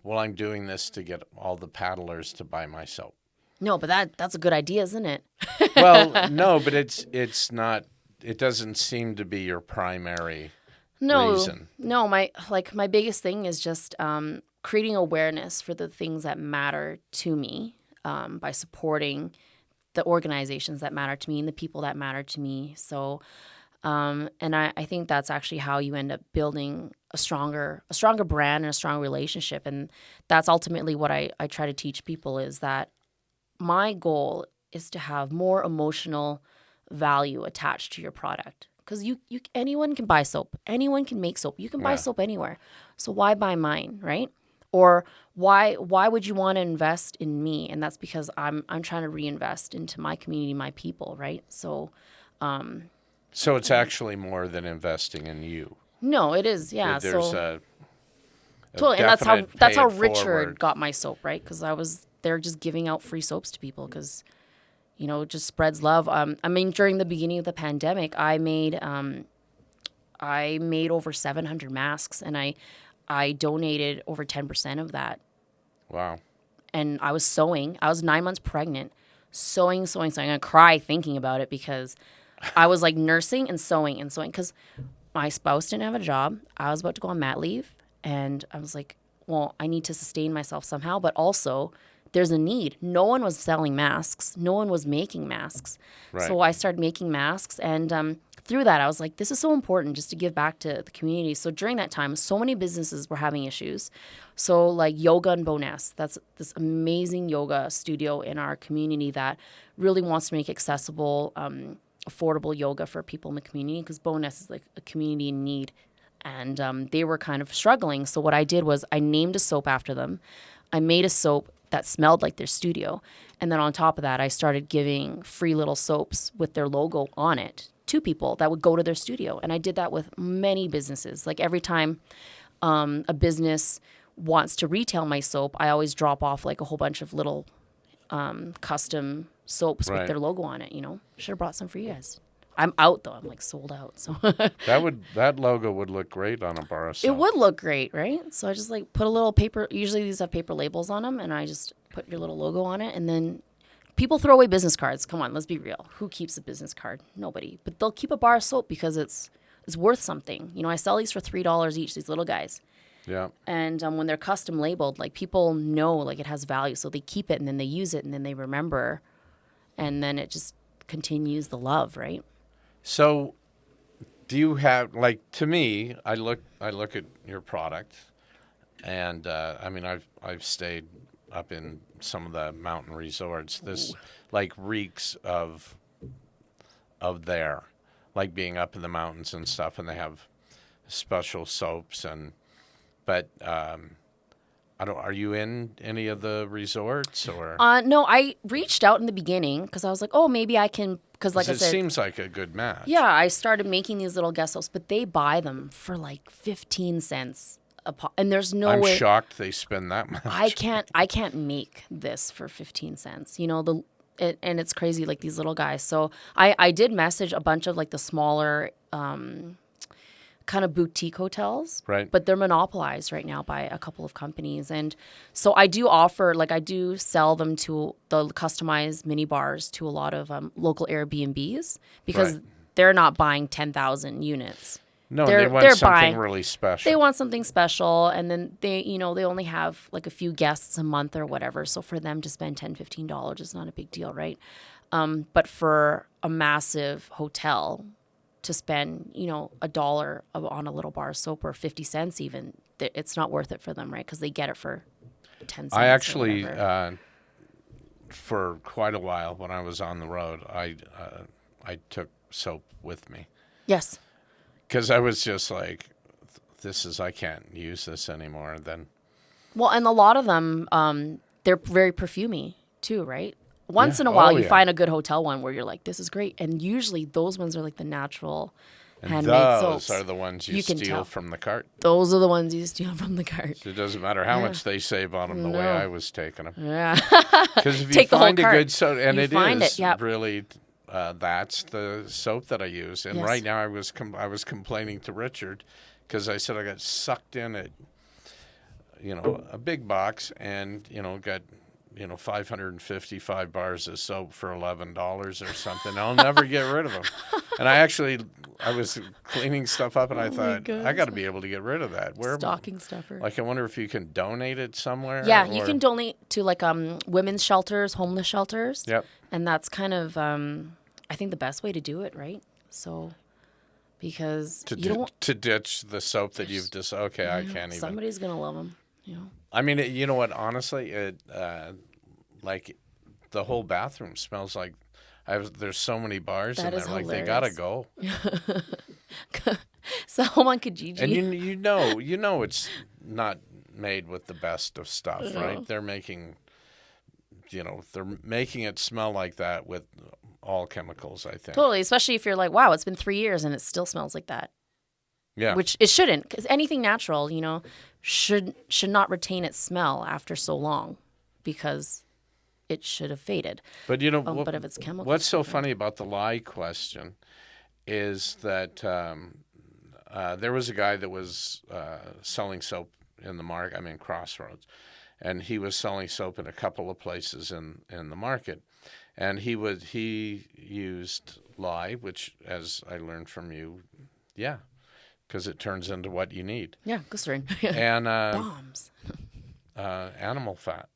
Speaker 1: well, I'm doing this to get all the paddlers to buy my soap.
Speaker 2: No, but that's a good idea, isn't it?
Speaker 1: Well, no, but it's not, it doesn't seem to be your primary reason.
Speaker 2: No, my biggest thing is just creating awareness for the things that matter to me by supporting the organizations that matter to me and the people that matter to me. So, and I think that's actually how you end up building a stronger brand and a strong relationship. And that's ultimately what I try to teach people is that my goal is to have more emotional value attached to your product. Because anyone can buy soap. Anyone can make soap. You can buy soap anywhere. So why buy mine, right? Or why would you want to invest in me? And that's because I'm trying to reinvest into my community, my people, right? So
Speaker 1: So it's actually more than investing in you.
Speaker 2: no, it is, yeah.
Speaker 1: There's
Speaker 2: So
Speaker 1: a
Speaker 2: totally, and
Speaker 1: definite
Speaker 2: that's how
Speaker 1: pay it
Speaker 2: Richard
Speaker 1: forward.
Speaker 2: got my soap, right? Because they're just giving out free soaps to people because it just spreads love. I mean, during the beginning of the pandemic, I made over 700 masks, and I donated over 10% of that.
Speaker 1: Wow.
Speaker 2: And I was sewing. I was 9 months pregnant, sewing. I'm gonna cry thinking about it because I was like nursing and sewing because my spouse didn't have a job. I was about to go on mat leave, and I was like, well, I need to sustain myself somehow, but also there's a need. No one was selling masks. No one was making masks.
Speaker 1: Right.
Speaker 2: So I started making masks. And through that, I was like, this is so important just to give back to the community. So during that time, so many businesses were having issues. So like Yoga and Bowness, that's this amazing yoga studio in our community that really wants to make accessible, affordable yoga for people in the community because Bowness is like a community in need. And they were kind of struggling. So what I did was I named a soap after them. I made a soap that smelled like their studio. And then on top of that, I started giving free little soaps with their logo on it to people that would go to their studio. And I did that with many businesses. Like every time a business wants to retail my soap, I always drop off like a whole bunch of little custom soaps with their logo on it, Should have brought some for you guys. I'm out though. I'm like sold out. So
Speaker 1: That logo would look great on a bar of soap.
Speaker 2: it would look great, right? So I just like put a little paper. Usually these have paper labels on them, and I just put your little logo on it. And then people throw away business cards. Come on, let's be real. Who keeps a business card? Nobody. But they'll keep a bar of soap because it's worth something. I sell these for $3 each. These little guys.
Speaker 1: Yeah.
Speaker 2: And when they're custom labeled, like people know like it has value, so they keep it and then they use it and then they remember, and then it just continues the love, right?
Speaker 1: So, do you have to me? I look at your product, and I mean I've stayed up in some of the mountain resorts. This reeks of there. like being up in the mountains and stuff, and they have special soaps but I don't. Are you in any of the resorts or?
Speaker 2: No, I reached out in the beginning because I was like, oh, maybe I can. Because like I
Speaker 1: It
Speaker 2: said,
Speaker 1: seems like a good match.
Speaker 2: yeah, I started making these little guest soaps, but they buy them for like 15 cents a pop, and there's no
Speaker 1: I'm
Speaker 2: way.
Speaker 1: shocked they spend that much.
Speaker 2: I can't make this for 15 cents. You know, and it's crazy, like these little guys. So I did message a bunch of like the smaller kind of boutique hotels,
Speaker 1: Right.
Speaker 2: but they're monopolized right now by a couple of companies. And so I do offer, like I do sell them to the customized mini bars to a lot of local Airbnbs because
Speaker 1: Right.
Speaker 2: they're not buying 10,000 units.
Speaker 1: No,
Speaker 2: they're-
Speaker 1: they want
Speaker 2: they're
Speaker 1: something
Speaker 2: buying-
Speaker 1: really special.
Speaker 2: They want something special, and then they only have like a few guests a month or whatever. So for them to spend $10-15 is not a big deal, right? But for a massive hotel to spend, $1 on a little bar of soap or 50 cents even, it's not worth it for them, right? Because they get it for 10 cents.
Speaker 1: I
Speaker 2: or
Speaker 1: actually,
Speaker 2: whatever.
Speaker 1: for quite a while when I was on the road, I took soap with me
Speaker 2: Yes.
Speaker 1: because I was just like, I can't use this anymore. Then
Speaker 2: Well, and a lot of them, they're very perfumey too, right? Once
Speaker 1: Yeah.
Speaker 2: in a while,
Speaker 1: Oh,
Speaker 2: you
Speaker 1: yeah.
Speaker 2: find a good hotel one where you're like, this is great. And usually those ones are like the natural
Speaker 1: and
Speaker 2: handmade
Speaker 1: those
Speaker 2: soaps.
Speaker 1: are the ones you
Speaker 2: can
Speaker 1: steal
Speaker 2: tell.
Speaker 1: from the cart.
Speaker 2: Those are the ones you steal from the cart.
Speaker 1: It doesn't matter how much they save on them the way
Speaker 2: No.
Speaker 1: I was taking them.
Speaker 2: Yeah.
Speaker 1: Because if you
Speaker 2: Take the whole
Speaker 1: find a
Speaker 2: cart.
Speaker 1: good soap, and
Speaker 2: You
Speaker 1: it
Speaker 2: find
Speaker 1: is
Speaker 2: it, yep.
Speaker 1: really, that's the soap that I use. And
Speaker 2: Yes.
Speaker 1: right now I was complaining to Richard because I said I got sucked in at, a big box and, got, 555 bars of soap for $11 or something. I'll never get rid of them. And I was cleaning stuff up and I thought, I got to be able to get rid of that.
Speaker 2: Stocking stuffer.
Speaker 1: Like, I wonder if you can donate it somewhere.
Speaker 2: Yeah, you
Speaker 1: or-
Speaker 2: can donate to like women's shelters, homeless shelters.
Speaker 1: Yep.
Speaker 2: And that's kind of, I think, the best way to do it, right? So, because you don't.
Speaker 1: To ditch the soap that you've just I can't even.
Speaker 2: Somebody's going to love them,
Speaker 1: I mean, you know what? Honestly, like the whole bathroom smells like. There's so many bars
Speaker 2: That
Speaker 1: in
Speaker 2: is
Speaker 1: there. Like they gotta
Speaker 2: hilarious.
Speaker 1: go.
Speaker 2: Sell on Kijiji.
Speaker 1: And you know it's not made with the best of stuff, right? They're making, they're making it smell like that with all chemicals. I think.
Speaker 2: Totally, especially if you're like, wow, it's been 3 years and it still smells like that.
Speaker 1: Yeah.
Speaker 2: Which it shouldn't, because anything natural, should not retain its smell after so long, because it should have faded.
Speaker 1: But
Speaker 2: But if it's chemical,
Speaker 1: what's so funny about the lye question is that there was a guy that was selling soap in the market. I mean, Crossroads, and he was selling soap in a couple of places in the market, and he used lye, which, as I learned from you, yeah, because it turns into what you need,
Speaker 2: yeah, glycerin,
Speaker 1: and
Speaker 2: bombs.
Speaker 1: animal fat.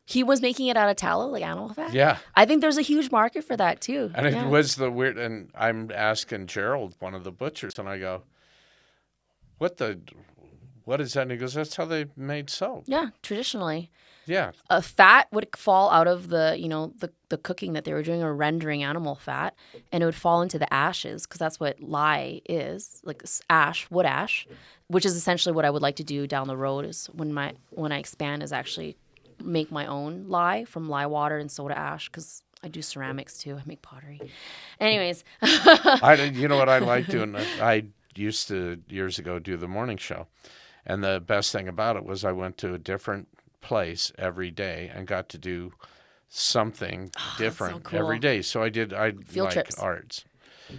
Speaker 2: He was making it out of tallow, like animal fat.
Speaker 1: Yeah.
Speaker 2: I think there's a huge market for that too.
Speaker 1: And it
Speaker 2: Yeah.
Speaker 1: was the weird, and I'm asking Gerald, one of the butchers, and I go, what is that? And he goes, that's how they made soap.
Speaker 2: Yeah, traditionally,
Speaker 1: Yeah.
Speaker 2: a fat would fall out of the cooking that they were doing, or rendering animal fat, and it would fall into the ashes, because that's what lye is, like wood ash, which is essentially what I would like to do down the road. Is when I expand, is actually make my own lye from lye water and soda ash, because I do ceramics too. I make pottery. Anyways,
Speaker 1: You know what I like doing? I used to years ago do the morning show, and the best thing about it was I went to a different place every day and got to do something different
Speaker 2: cool.
Speaker 1: every day. So I
Speaker 2: Field
Speaker 1: like
Speaker 2: trips.
Speaker 1: arts.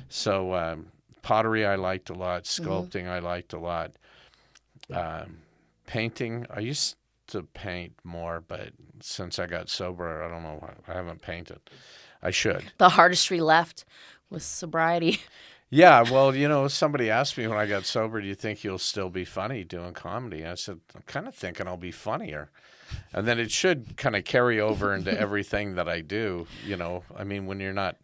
Speaker 1: So pottery I liked a lot.
Speaker 2: Mm-hmm.
Speaker 1: Sculpting I liked a lot. Painting, I used to paint more, but since I got sober, I don't know why I haven't painted. I should.
Speaker 2: the artistry left was sobriety.
Speaker 1: Yeah, well, somebody asked me when I got sober, do you think you'll still be funny doing comedy? I said, I'm kind of thinking I'll be funnier. And then it should kind of carry over into everything that I do. I mean, when you're not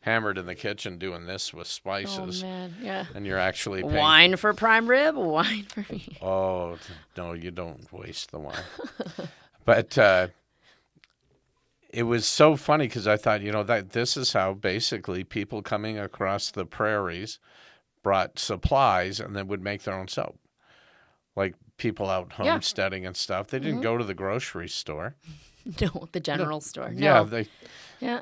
Speaker 1: hammered in the kitchen doing this with spices,
Speaker 2: Oh man, yeah.
Speaker 1: and you're actually paying.
Speaker 2: Wine for prime rib, wine for me.
Speaker 1: Oh, no, you don't waste the wine. But it was so funny because I thought, that this is how basically people coming across the prairies brought supplies and then would make their own soap. Like people out
Speaker 2: Yeah.
Speaker 1: homesteading and stuff. They didn't go to the grocery store.
Speaker 2: No, the general store.
Speaker 1: Yeah,
Speaker 2: No. Yeah.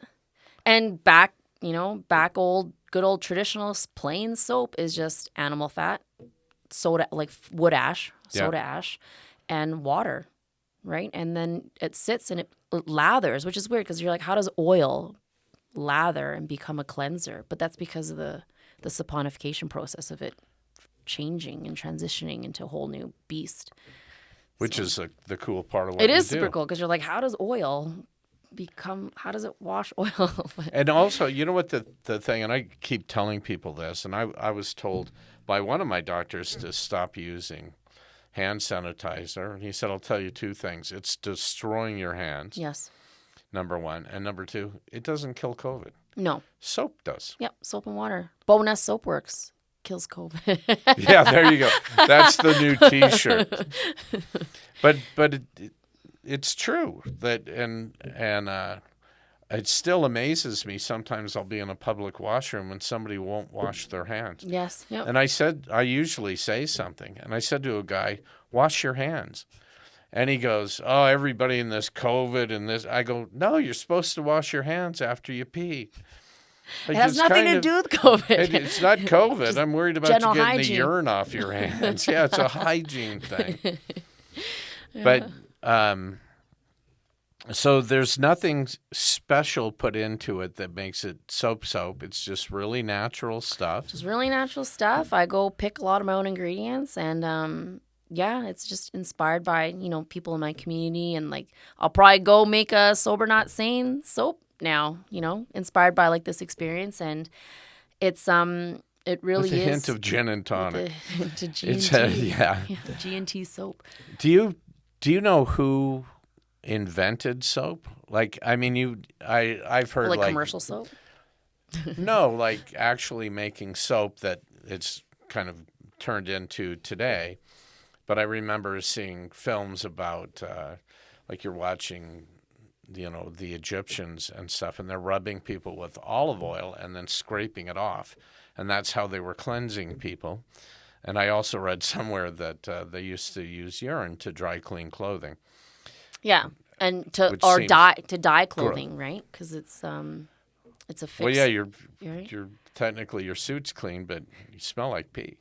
Speaker 2: And back good old traditional plain soap is just animal fat, soda, like wood ash, soda ash, and water, right? And then it sits and it lathers, which is weird because you're like, how does oil lather and become a cleanser? But that's because of the saponification process of it changing and transitioning into a whole new beast.
Speaker 1: Which is the cool part of what
Speaker 2: it
Speaker 1: we
Speaker 2: is
Speaker 1: do.
Speaker 2: super cool because you're like, how does oil how does it wash oil?
Speaker 1: And also, you know what the thing, and I keep telling people this, and I was told by one of my doctors to stop using hand sanitizer. And he said, I'll tell you two things. It's destroying your hands,
Speaker 2: Yes.
Speaker 1: number one. And number two, it doesn't kill COVID.
Speaker 2: No.
Speaker 1: Soap does.
Speaker 2: Yep. Soap and water. Bowness Soapworks kills COVID.
Speaker 1: Yeah, there you go. That's the new T-shirt. But it's true that and it still amazes me. Sometimes I'll be in a public washroom and somebody won't wash their hands.
Speaker 2: Yes. Yep.
Speaker 1: And I usually say something, and I said to a guy, "Wash your hands." And he goes, "Oh, everybody in this COVID and this." I go, "No, you're supposed to wash your hands after you pee." Like,
Speaker 2: It has nothing to do with COVID.
Speaker 1: It's not COVID. I'm worried about you
Speaker 2: general
Speaker 1: getting
Speaker 2: hygiene.
Speaker 1: the urine off your hands. Yeah, it's a hygiene thing. But so there's nothing special put into it that makes it soap. It's just really natural stuff.
Speaker 2: Just really natural stuff. I go pick a lot of my own ingredients, and it's just inspired by people in my community, and like I'll probably go make a Sober Not Sane soap now. Inspired by like this experience, and it's it really
Speaker 1: With a
Speaker 2: is
Speaker 1: hint of gin and tonic.
Speaker 2: to G&T.
Speaker 1: It's
Speaker 2: The G&T soap.
Speaker 1: Do you know who invented soap? Like, I mean, I've heard
Speaker 2: Like commercial soap.
Speaker 1: No, like actually making soap that it's kind of turned into today. But I remember seeing films about like you're watching, the Egyptians and stuff, and they're rubbing people with olive oil and then scraping it off, and that's how they were cleansing people. And I also read somewhere that they used to use urine to dry clean clothing.
Speaker 2: Yeah, and to dye clothing, right? Because it's a fix.
Speaker 1: Well, yeah, you're
Speaker 2: right?
Speaker 1: technically your suit's clean, but you smell like pee.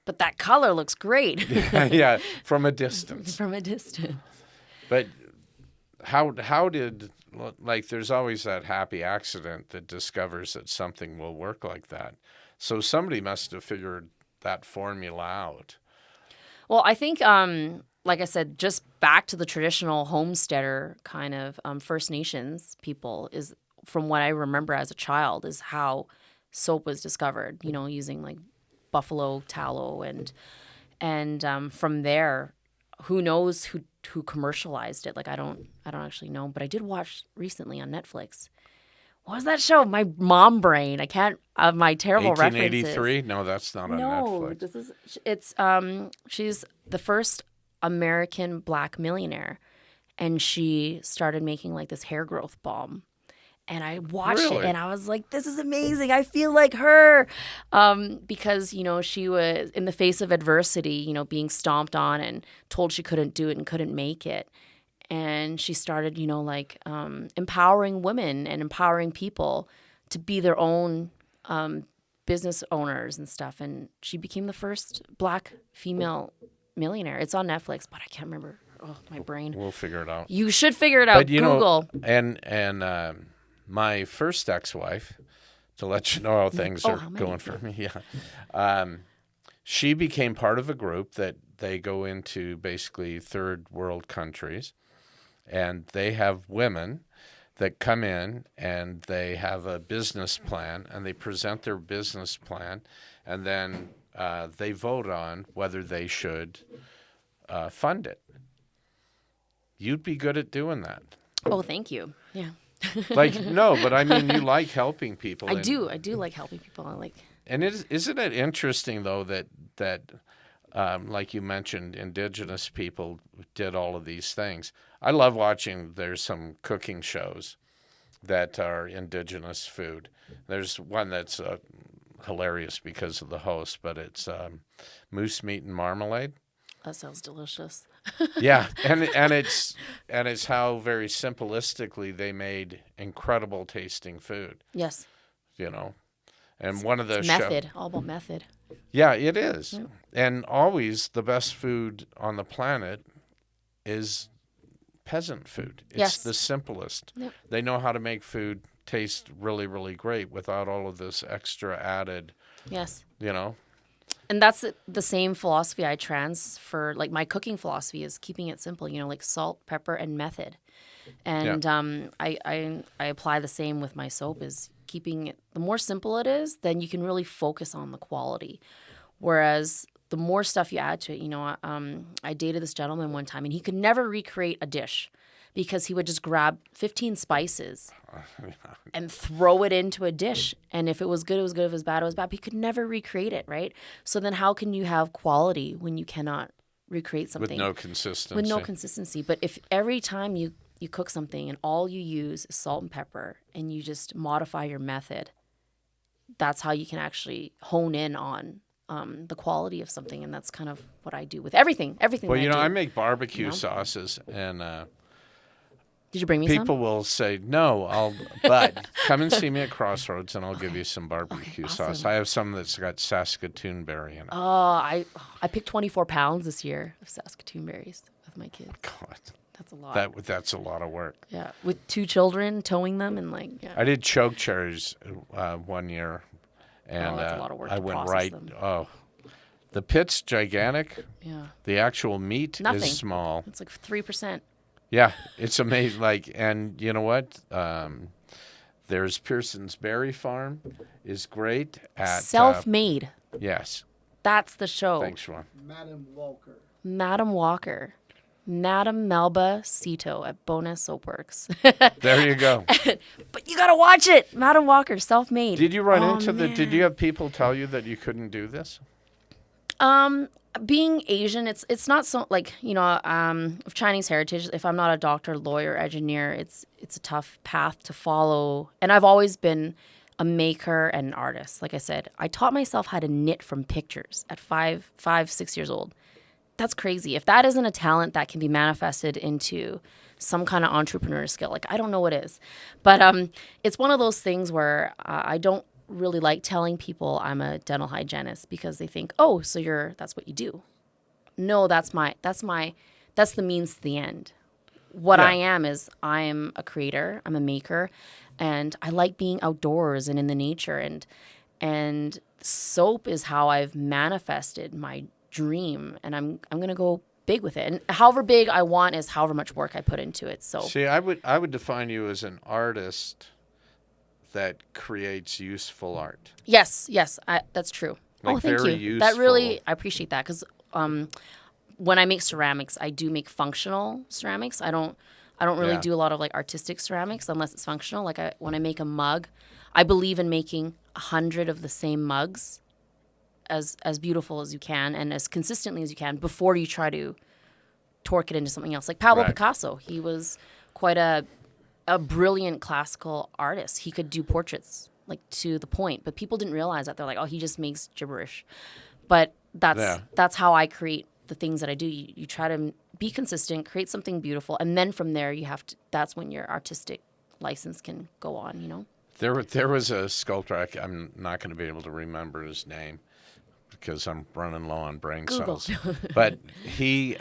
Speaker 2: But that color looks great.
Speaker 1: Yeah, from a distance.
Speaker 2: From a distance.
Speaker 1: But how did, like, there's always that happy accident that discovers that something will work like that. So somebody must have figured that formula out.
Speaker 2: Well, I think, like I said, just back to the traditional homesteader kind of First Nations people is, from what I remember as a child, is how soap was discovered, using like buffalo tallow, and from there, who knows who commercialized it? Like I don't actually know, but I did watch recently on Netflix. What was that show? My mom brain. I can't. My terrible
Speaker 1: 1883?
Speaker 2: references.
Speaker 1: No, that's not on
Speaker 2: No,
Speaker 1: Netflix.
Speaker 2: She's the first American Black millionaire, and she started making like this hair growth balm. And I watched it,
Speaker 1: Really?
Speaker 2: and I was like, "This is amazing! I feel like her," because she was in the face of adversity, being stomped on and told she couldn't do it and couldn't make it, and she started, empowering women and empowering people to be their own business owners and stuff. And she became the first Black female millionaire. It's on Netflix, but I can't remember. Oh, my brain.
Speaker 1: We'll figure it out.
Speaker 2: You should figure it out.
Speaker 1: But
Speaker 2: Google.
Speaker 1: And my first ex-wife, to let you know how things are
Speaker 2: how many?
Speaker 1: going for me, she became part of a group that they go into basically third world countries, and they have women that come in and they have a business plan, and they present their business plan, and then they vote on whether they should fund it. You'd be good at doing that.
Speaker 2: Oh, thank you. Yeah.
Speaker 1: Like, no, but I mean, you like helping people.
Speaker 2: I do like helping people.
Speaker 1: And isn't it interesting, though, that like you mentioned, Indigenous people did all of these things. I love watching. There's some cooking shows that are Indigenous food. There's one that's hilarious because of the host, but it's moose meat and marmalade.
Speaker 2: That sounds delicious.
Speaker 1: Yeah, and it's how very simplistically they made incredible tasting food.
Speaker 2: Yes.
Speaker 1: You know, and one of the
Speaker 2: It's method, all about method.
Speaker 1: Yeah, it is. Yeah. And always the best food on the planet is peasant food. It's
Speaker 2: Yes.
Speaker 1: the simplest.
Speaker 2: Yep.
Speaker 1: They know how to make food taste really, really great without all of this extra added,
Speaker 2: Yes.
Speaker 1: you know.
Speaker 2: And that's the same philosophy I transfer. Like my cooking philosophy is keeping it simple, like salt, pepper, and method. And I apply the same with my soap is keeping it, the more simple it is, then you can really focus on the quality. Whereas the more stuff you add to it, I dated this gentleman one time and he could never recreate a dish because he would just grab 15 spices and throw it into a dish. And if it was good, it was good. If it was bad, it was bad. But he could never recreate it, right? So then how can you have quality when you cannot recreate something?
Speaker 1: With no consistency.
Speaker 2: With no consistency. But if every time you cook something and all you use is salt and pepper and you just modify your method, that's how you can actually hone in on the quality of something. And that's kind of what I do with everything.
Speaker 1: Well,
Speaker 2: that I do.
Speaker 1: I make barbecue sauces and
Speaker 2: did you bring me some?
Speaker 1: people will say, no, but come and see me at Crossroads and I'll give you some barbecue sauce. I have some that's got Saskatoon berry in it.
Speaker 2: Oh, I picked 24 pounds this year of Saskatoon berries with my kids.
Speaker 1: God.
Speaker 2: That's a lot.
Speaker 1: That's a lot of work.
Speaker 2: Yeah, with 2 children, towing them and
Speaker 1: I did choke cherries one year, and
Speaker 2: that's a lot of work
Speaker 1: I
Speaker 2: to
Speaker 1: went
Speaker 2: process
Speaker 1: right.
Speaker 2: them.
Speaker 1: Oh, the pit's gigantic.
Speaker 2: Yeah.
Speaker 1: The actual meat
Speaker 2: Nothing.
Speaker 1: is small.
Speaker 2: It's like 3%.
Speaker 1: Yeah, it's amazing. And you know what? There's Pearson's Berry Farm is great at
Speaker 2: Self-made.
Speaker 1: Yes.
Speaker 2: That's the show.
Speaker 1: Thanks, Sean.
Speaker 2: Madam Walker. Madam Melba Seto at Bowness Soapworks.
Speaker 1: There you go.
Speaker 2: But you gotta watch it. Madam Walker, self-made.
Speaker 1: Did you run into did you have people tell you that you couldn't do this?
Speaker 2: Being Asian, it's not so of Chinese heritage. If I'm not a doctor, lawyer, engineer, it's a tough path to follow. And I've always been a maker and an artist. Like I said, I taught myself how to knit from pictures at 6 years old. That's crazy. If that isn't a talent that can be manifested into some kind of entrepreneur skill, I don't know what is. But it's one of those things where I don't really like telling people I'm a dental hygienist because they think, oh, so that's what you do. No, that's the means to the end. What I am is I'm a creator, I'm a maker, and I like being outdoors and in the nature. And soap is how I've manifested my dream, and I'm gonna go big with it. And however big I want is however much work I put into it. So
Speaker 1: see, I would define you as an artist that creates useful art.
Speaker 2: Yes, that's true.
Speaker 1: Like
Speaker 2: thank
Speaker 1: very
Speaker 2: you.
Speaker 1: useful.
Speaker 2: That really, I appreciate that because when I make ceramics, I do make functional ceramics. I don't really do a lot of artistic ceramics unless it's functional. When I make a mug, I believe in making 100 of the same mugs as beautiful as you can and as consistently as you can before you try to torque it into something else. Like Pablo Picasso, he was quite a brilliant classical artist. He could do portraits to the point, but people didn't realize that. They're like, oh, he just makes gibberish. But that's how I create the things that I do. You try to be consistent, create something beautiful, and then from there that's when your artistic license can go on,
Speaker 1: There was a sculptor, I'm not going to be able to remember his name because I'm running low on brain cells. But he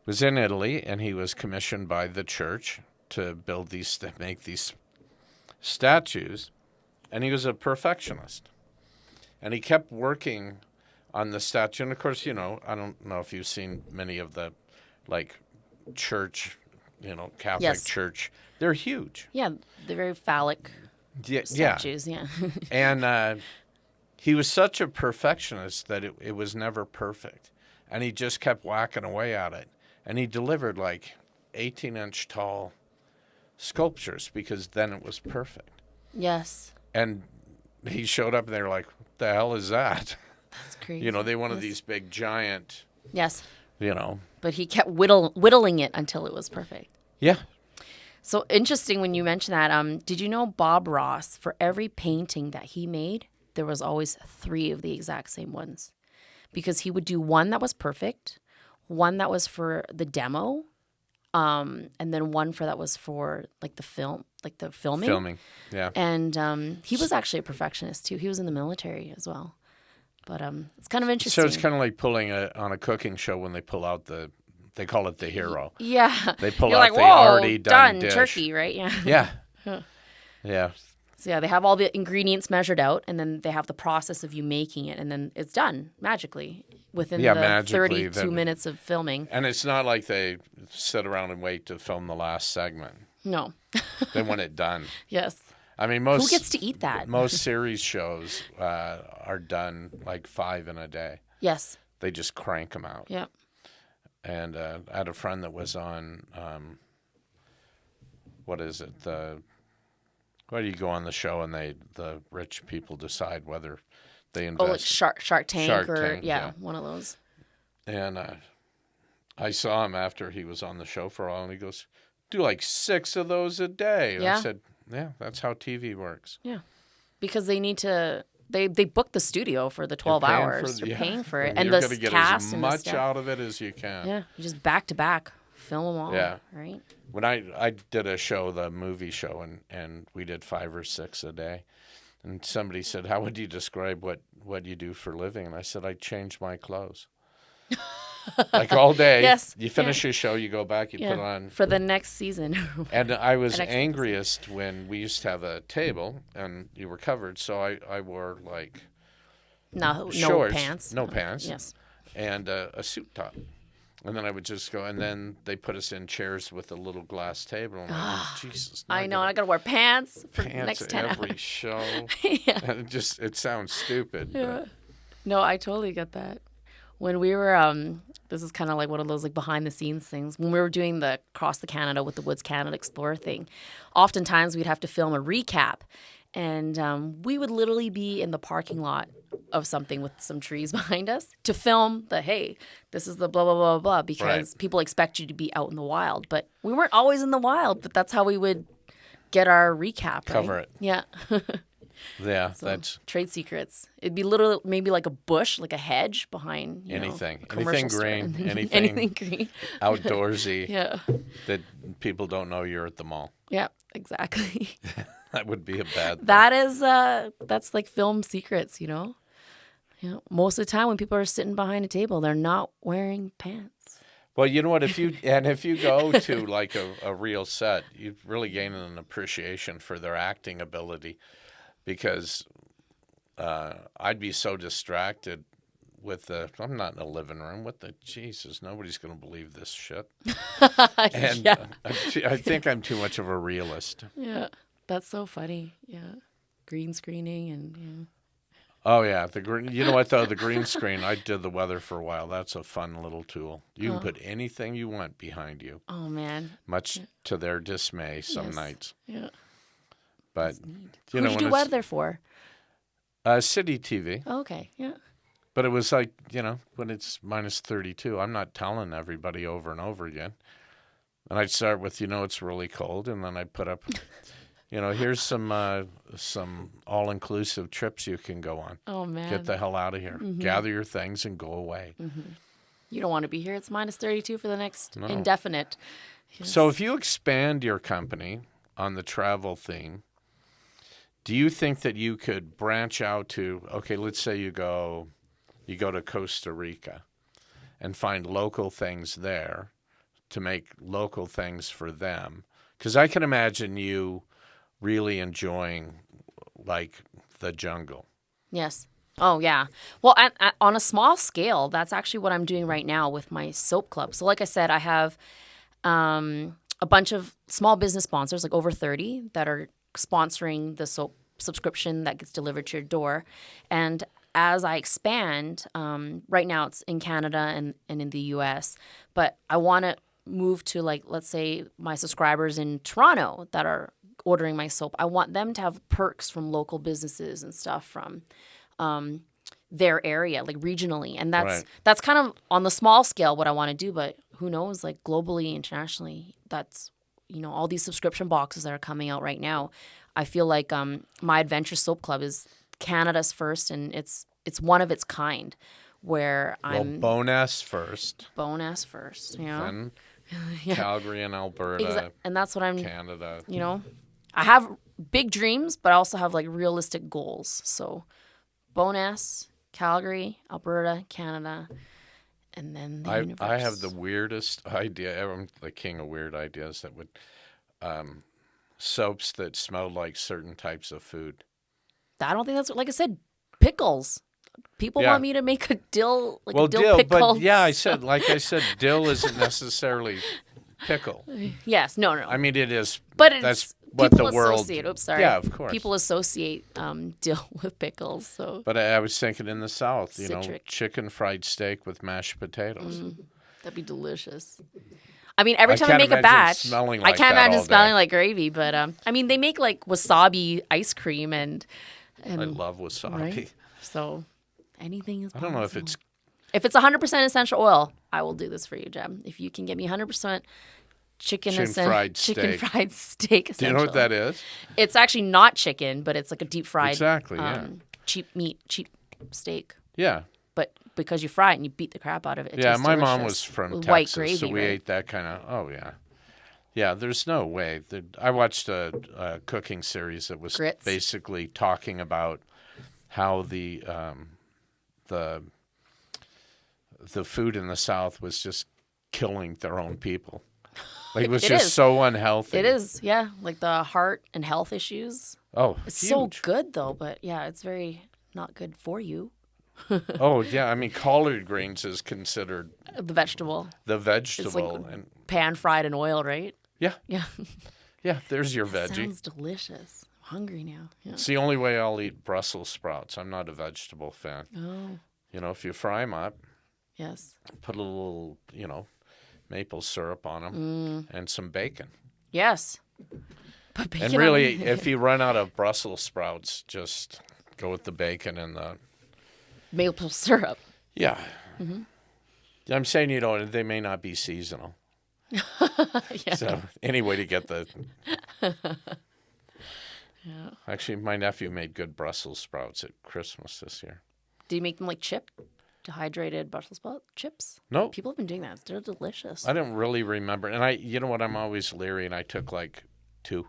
Speaker 1: was in Italy, and he was commissioned by the church to make these statues, and he was a perfectionist. And he kept working on the statue. And, of course, I don't know if you've seen many of the, church, Catholic church. They're huge.
Speaker 2: Yeah, they're very phallic statues, yeah.
Speaker 1: And he was such a perfectionist that it was never perfect. And he just kept whacking away at it. And he delivered 18-inch tall sculptures because then it was perfect.
Speaker 2: Yes.
Speaker 1: And he showed up and they were like, what the hell is that?
Speaker 2: That's crazy.
Speaker 1: You know, they wanted
Speaker 2: Yes.
Speaker 1: these big giant,
Speaker 2: Yes.
Speaker 1: you know.
Speaker 2: But he kept whittling it until it was perfect.
Speaker 1: Yeah.
Speaker 2: So interesting when you mention that. Did you know Bob Ross, for every painting that he made, there was always 3 of the exact same ones. Because he would do one that was perfect, one that was for the demo, and then one that was for like the filming.
Speaker 1: Filming. Yeah.
Speaker 2: And he was actually a perfectionist too. He was in the military as well. But it's kind of interesting.
Speaker 1: So it's kind of like pulling on a cooking show when they pull out they call it the hero.
Speaker 2: Yeah.
Speaker 1: They pull
Speaker 2: You're
Speaker 1: out
Speaker 2: like,
Speaker 1: the
Speaker 2: whoa,
Speaker 1: already done dish.
Speaker 2: turkey, right? Yeah.
Speaker 1: Yeah. Yeah.
Speaker 2: So yeah, they have all the ingredients measured out, and then they have the process of you making it, and then it's done magically within the
Speaker 1: magically
Speaker 2: 32 minutes of filming.
Speaker 1: And it's not like they sit around and wait to film the last segment.
Speaker 2: No.
Speaker 1: They want it done.
Speaker 2: Yes.
Speaker 1: I mean,
Speaker 2: Who gets to eat that?
Speaker 1: Most series shows are done like 5 in a day.
Speaker 2: Yes.
Speaker 1: They just crank them out.
Speaker 2: Yeah.
Speaker 1: And I had a friend that was on, what is it? Why do you go on the show and the rich people decide whether they invest?
Speaker 2: Oh, like Shark Tank
Speaker 1: Shark
Speaker 2: or
Speaker 1: Tank,
Speaker 2: yeah, one of those.
Speaker 1: And I saw him after he was on the show for a while, and he goes, "Do like 6 of those a day." And I said, "Yeah, that's how TV works."
Speaker 2: Yeah, because they need to. They book the studio for the 12 hours. They're paying for it, and
Speaker 1: you're
Speaker 2: the
Speaker 1: gonna get
Speaker 2: cast
Speaker 1: as
Speaker 2: and
Speaker 1: much
Speaker 2: the stuff.
Speaker 1: out of it as you can.
Speaker 2: Yeah, you just back to back film them all.
Speaker 1: Yeah.
Speaker 2: Right.
Speaker 1: When I did a show, the movie show, and we did 5 or 6 a day, and somebody said, "How would you describe what you do for a living?" And I said, "I change my clothes." Like all day.
Speaker 2: Yes.
Speaker 1: You finish your show, you go back, you put on.
Speaker 2: For the next season.
Speaker 1: And I was angriest when we used to have a table and you were covered, so I wore like shorts,
Speaker 2: no pants.
Speaker 1: no pants,
Speaker 2: Yes.
Speaker 1: and a suit top. And then I would just go, and then they put us in chairs with a little glass table. I'm like, oh, Jesus.
Speaker 2: I know. I got to wear pants for the
Speaker 1: pants
Speaker 2: next
Speaker 1: at
Speaker 2: 10
Speaker 1: every
Speaker 2: hours.
Speaker 1: show.
Speaker 2: Yeah.
Speaker 1: And it sounds stupid.
Speaker 2: Yeah. No, I totally get that. When we were, this is kind of like one of those like behind the scenes things. When we were doing the Across the Canada with the Woods Canada Explorer thing, oftentimes we'd have to film a recap. And we would literally be in the parking lot of something with some trees behind us to film hey, this is the blah, blah, blah, blah, because people expect you to be out in the wild. But we weren't always in the wild, but that's how we would get our recap.
Speaker 1: Cover
Speaker 2: right?
Speaker 1: it.
Speaker 2: Yeah.
Speaker 1: Yeah,
Speaker 2: So,
Speaker 1: that's
Speaker 2: trade secrets. It'd be literally maybe like a bush, like a hedge behind
Speaker 1: anything.
Speaker 2: commercial
Speaker 1: Anything
Speaker 2: store.
Speaker 1: green, anything
Speaker 2: green.
Speaker 1: outdoorsy
Speaker 2: Yeah.
Speaker 1: that people don't know you're at the mall.
Speaker 2: Yeah, exactly.
Speaker 1: That would be a bad thing.
Speaker 2: That is that's like film secrets, Yeah. Most of the time when people are sitting behind a table, they're not wearing pants.
Speaker 1: Well, you know what? If you go to like a real set, you really gain an appreciation for their acting ability, because I'd be so distracted with I'm not in a living room. What the Jesus? Nobody's going to believe this shit. And
Speaker 2: Yeah.
Speaker 1: I think I'm too much of a realist.
Speaker 2: Yeah. That's so funny. Yeah. Green screening and
Speaker 1: Oh yeah, you know what though? The green screen. I did the weather for a while. That's a fun little tool. You can put anything you want behind you.
Speaker 2: Oh man.
Speaker 1: Much to their dismay, some
Speaker 2: Yes.
Speaker 1: nights.
Speaker 2: Yeah.
Speaker 1: But
Speaker 2: Who did you do weather for?
Speaker 1: City TV.
Speaker 2: Oh, okay. Yeah.
Speaker 1: But it was like, when it's minus 32, I'm not telling everybody over and over again. And I'd start with, it's really cold, and then I'd put up, here's some all-inclusive trips you can go on.
Speaker 2: Oh man.
Speaker 1: Get the hell out of here.
Speaker 2: Mm-hmm.
Speaker 1: Gather your things and go away.
Speaker 2: Mm-hmm. You don't want to be here. It's minus 32 for the next
Speaker 1: No.
Speaker 2: indefinite. Yes.
Speaker 1: So if you expand your company on the travel theme, do you think that you could branch out to, okay, let's say you go to Costa Rica and find local things there to make local things for them? Because I can imagine you really enjoying like the jungle.
Speaker 2: Yes. Oh, yeah. Well, on a small scale, that's actually what I'm doing right now with my soap club. So like I said, I have a bunch of small business sponsors, like over 30, that are sponsoring the soap subscription that gets delivered to your door. And as I expand, right now it's in Canada and in the U.S., but I want to move to, like, let's say my subscribers in Toronto that are ordering my soap. I want them to have perks from local businesses and stuff from their area, like regionally. And
Speaker 1: Right.
Speaker 2: that's kind of on the small scale what I want to do, but who knows, like globally, internationally, that's, all these subscription boxes that are coming out right now. I feel like My Adventure Soap Club is Canada's first, and it's one of its kind, where I'm
Speaker 1: Bowness first,
Speaker 2: Bowness first,
Speaker 1: then Calgary and Alberta,
Speaker 2: and that's what I'm,
Speaker 1: Canada.
Speaker 2: I have big dreams, but I also have like realistic goals. So Bowness, Calgary, Alberta, Canada, and then the universe.
Speaker 1: I have the weirdest idea. I'm the king of weird ideas that would soaps that smell like certain types of food.
Speaker 2: I don't think that's, like I said, pickles. People want me to make a dill, a dill pickle.
Speaker 1: But yeah, I said dill isn't necessarily pickle.
Speaker 2: Yes, no.
Speaker 1: I mean, it is.
Speaker 2: But
Speaker 1: that's what the world.
Speaker 2: Oops, sorry.
Speaker 1: Yeah, of course.
Speaker 2: People associate dill with pickles. So.
Speaker 1: But I was thinking in the South,
Speaker 2: Citric.
Speaker 1: Chicken fried steak with mashed potatoes.
Speaker 2: That'd be delicious. I mean, every time I
Speaker 1: can't
Speaker 2: make a
Speaker 1: imagine
Speaker 2: batch,
Speaker 1: smelling
Speaker 2: I
Speaker 1: like
Speaker 2: can't
Speaker 1: that
Speaker 2: imagine
Speaker 1: all
Speaker 2: smelling
Speaker 1: day.
Speaker 2: like gravy. But I mean, they make like wasabi ice cream and
Speaker 1: I love wasabi.
Speaker 2: right? So anything is
Speaker 1: I
Speaker 2: possible.
Speaker 1: don't know if it's.
Speaker 2: If it's 100% essential oil, I will do this for you, Jeb. If you can get me 100% chicken fried steak.
Speaker 1: Do you know what that is?
Speaker 2: It's actually not chicken, but it's like a deep fried,
Speaker 1: Exactly, yeah.
Speaker 2: cheap meat, cheap steak.
Speaker 1: Yeah.
Speaker 2: But because you fry it and you beat the crap out of it, it
Speaker 1: Yeah,
Speaker 2: tastes
Speaker 1: my mom
Speaker 2: delicious.
Speaker 1: was from
Speaker 2: With
Speaker 1: Texas,
Speaker 2: white gravy,
Speaker 1: so we
Speaker 2: right?
Speaker 1: ate that kind of. Oh yeah, yeah. There's no way. I watched a cooking series that was
Speaker 2: Grits?
Speaker 1: basically talking about how the food in the South was just killing their own people. Like it was
Speaker 2: It
Speaker 1: just
Speaker 2: is.
Speaker 1: so unhealthy.
Speaker 2: It is, yeah, like the heart and health issues.
Speaker 1: Oh,
Speaker 2: It's
Speaker 1: huge.
Speaker 2: so good though, but yeah, it's very not good for you.
Speaker 1: Oh yeah, I mean collard greens is considered
Speaker 2: The vegetable,
Speaker 1: the vegetable,
Speaker 2: like
Speaker 1: and
Speaker 2: pan fried in oil, right?
Speaker 1: yeah,
Speaker 2: Yeah.
Speaker 1: yeah. There's your veggie.
Speaker 2: Sounds delicious. I'm hungry now. Yeah.
Speaker 1: It's the only way I'll eat Brussels sprouts. I'm not a vegetable fan.
Speaker 2: Oh,
Speaker 1: If you fry them up,
Speaker 2: yes.
Speaker 1: put a little, maple syrup on them and some bacon.
Speaker 2: Yes. Put bacon
Speaker 1: And
Speaker 2: on
Speaker 1: really,
Speaker 2: it.
Speaker 1: if you run out of Brussels sprouts, just go with the bacon and the.
Speaker 2: Maple syrup.
Speaker 1: Yeah. I'm saying, they may not be seasonal.
Speaker 2: Yeah.
Speaker 1: So, any way to get the.
Speaker 2: Yeah.
Speaker 1: Actually, my nephew made good Brussels sprouts at Christmas this year.
Speaker 2: Do you make them like dehydrated Brussels sprout chips?
Speaker 1: No,
Speaker 2: People have been doing that. They're delicious.
Speaker 1: I don't really remember. And you know what? I'm always leery, and I took like 2.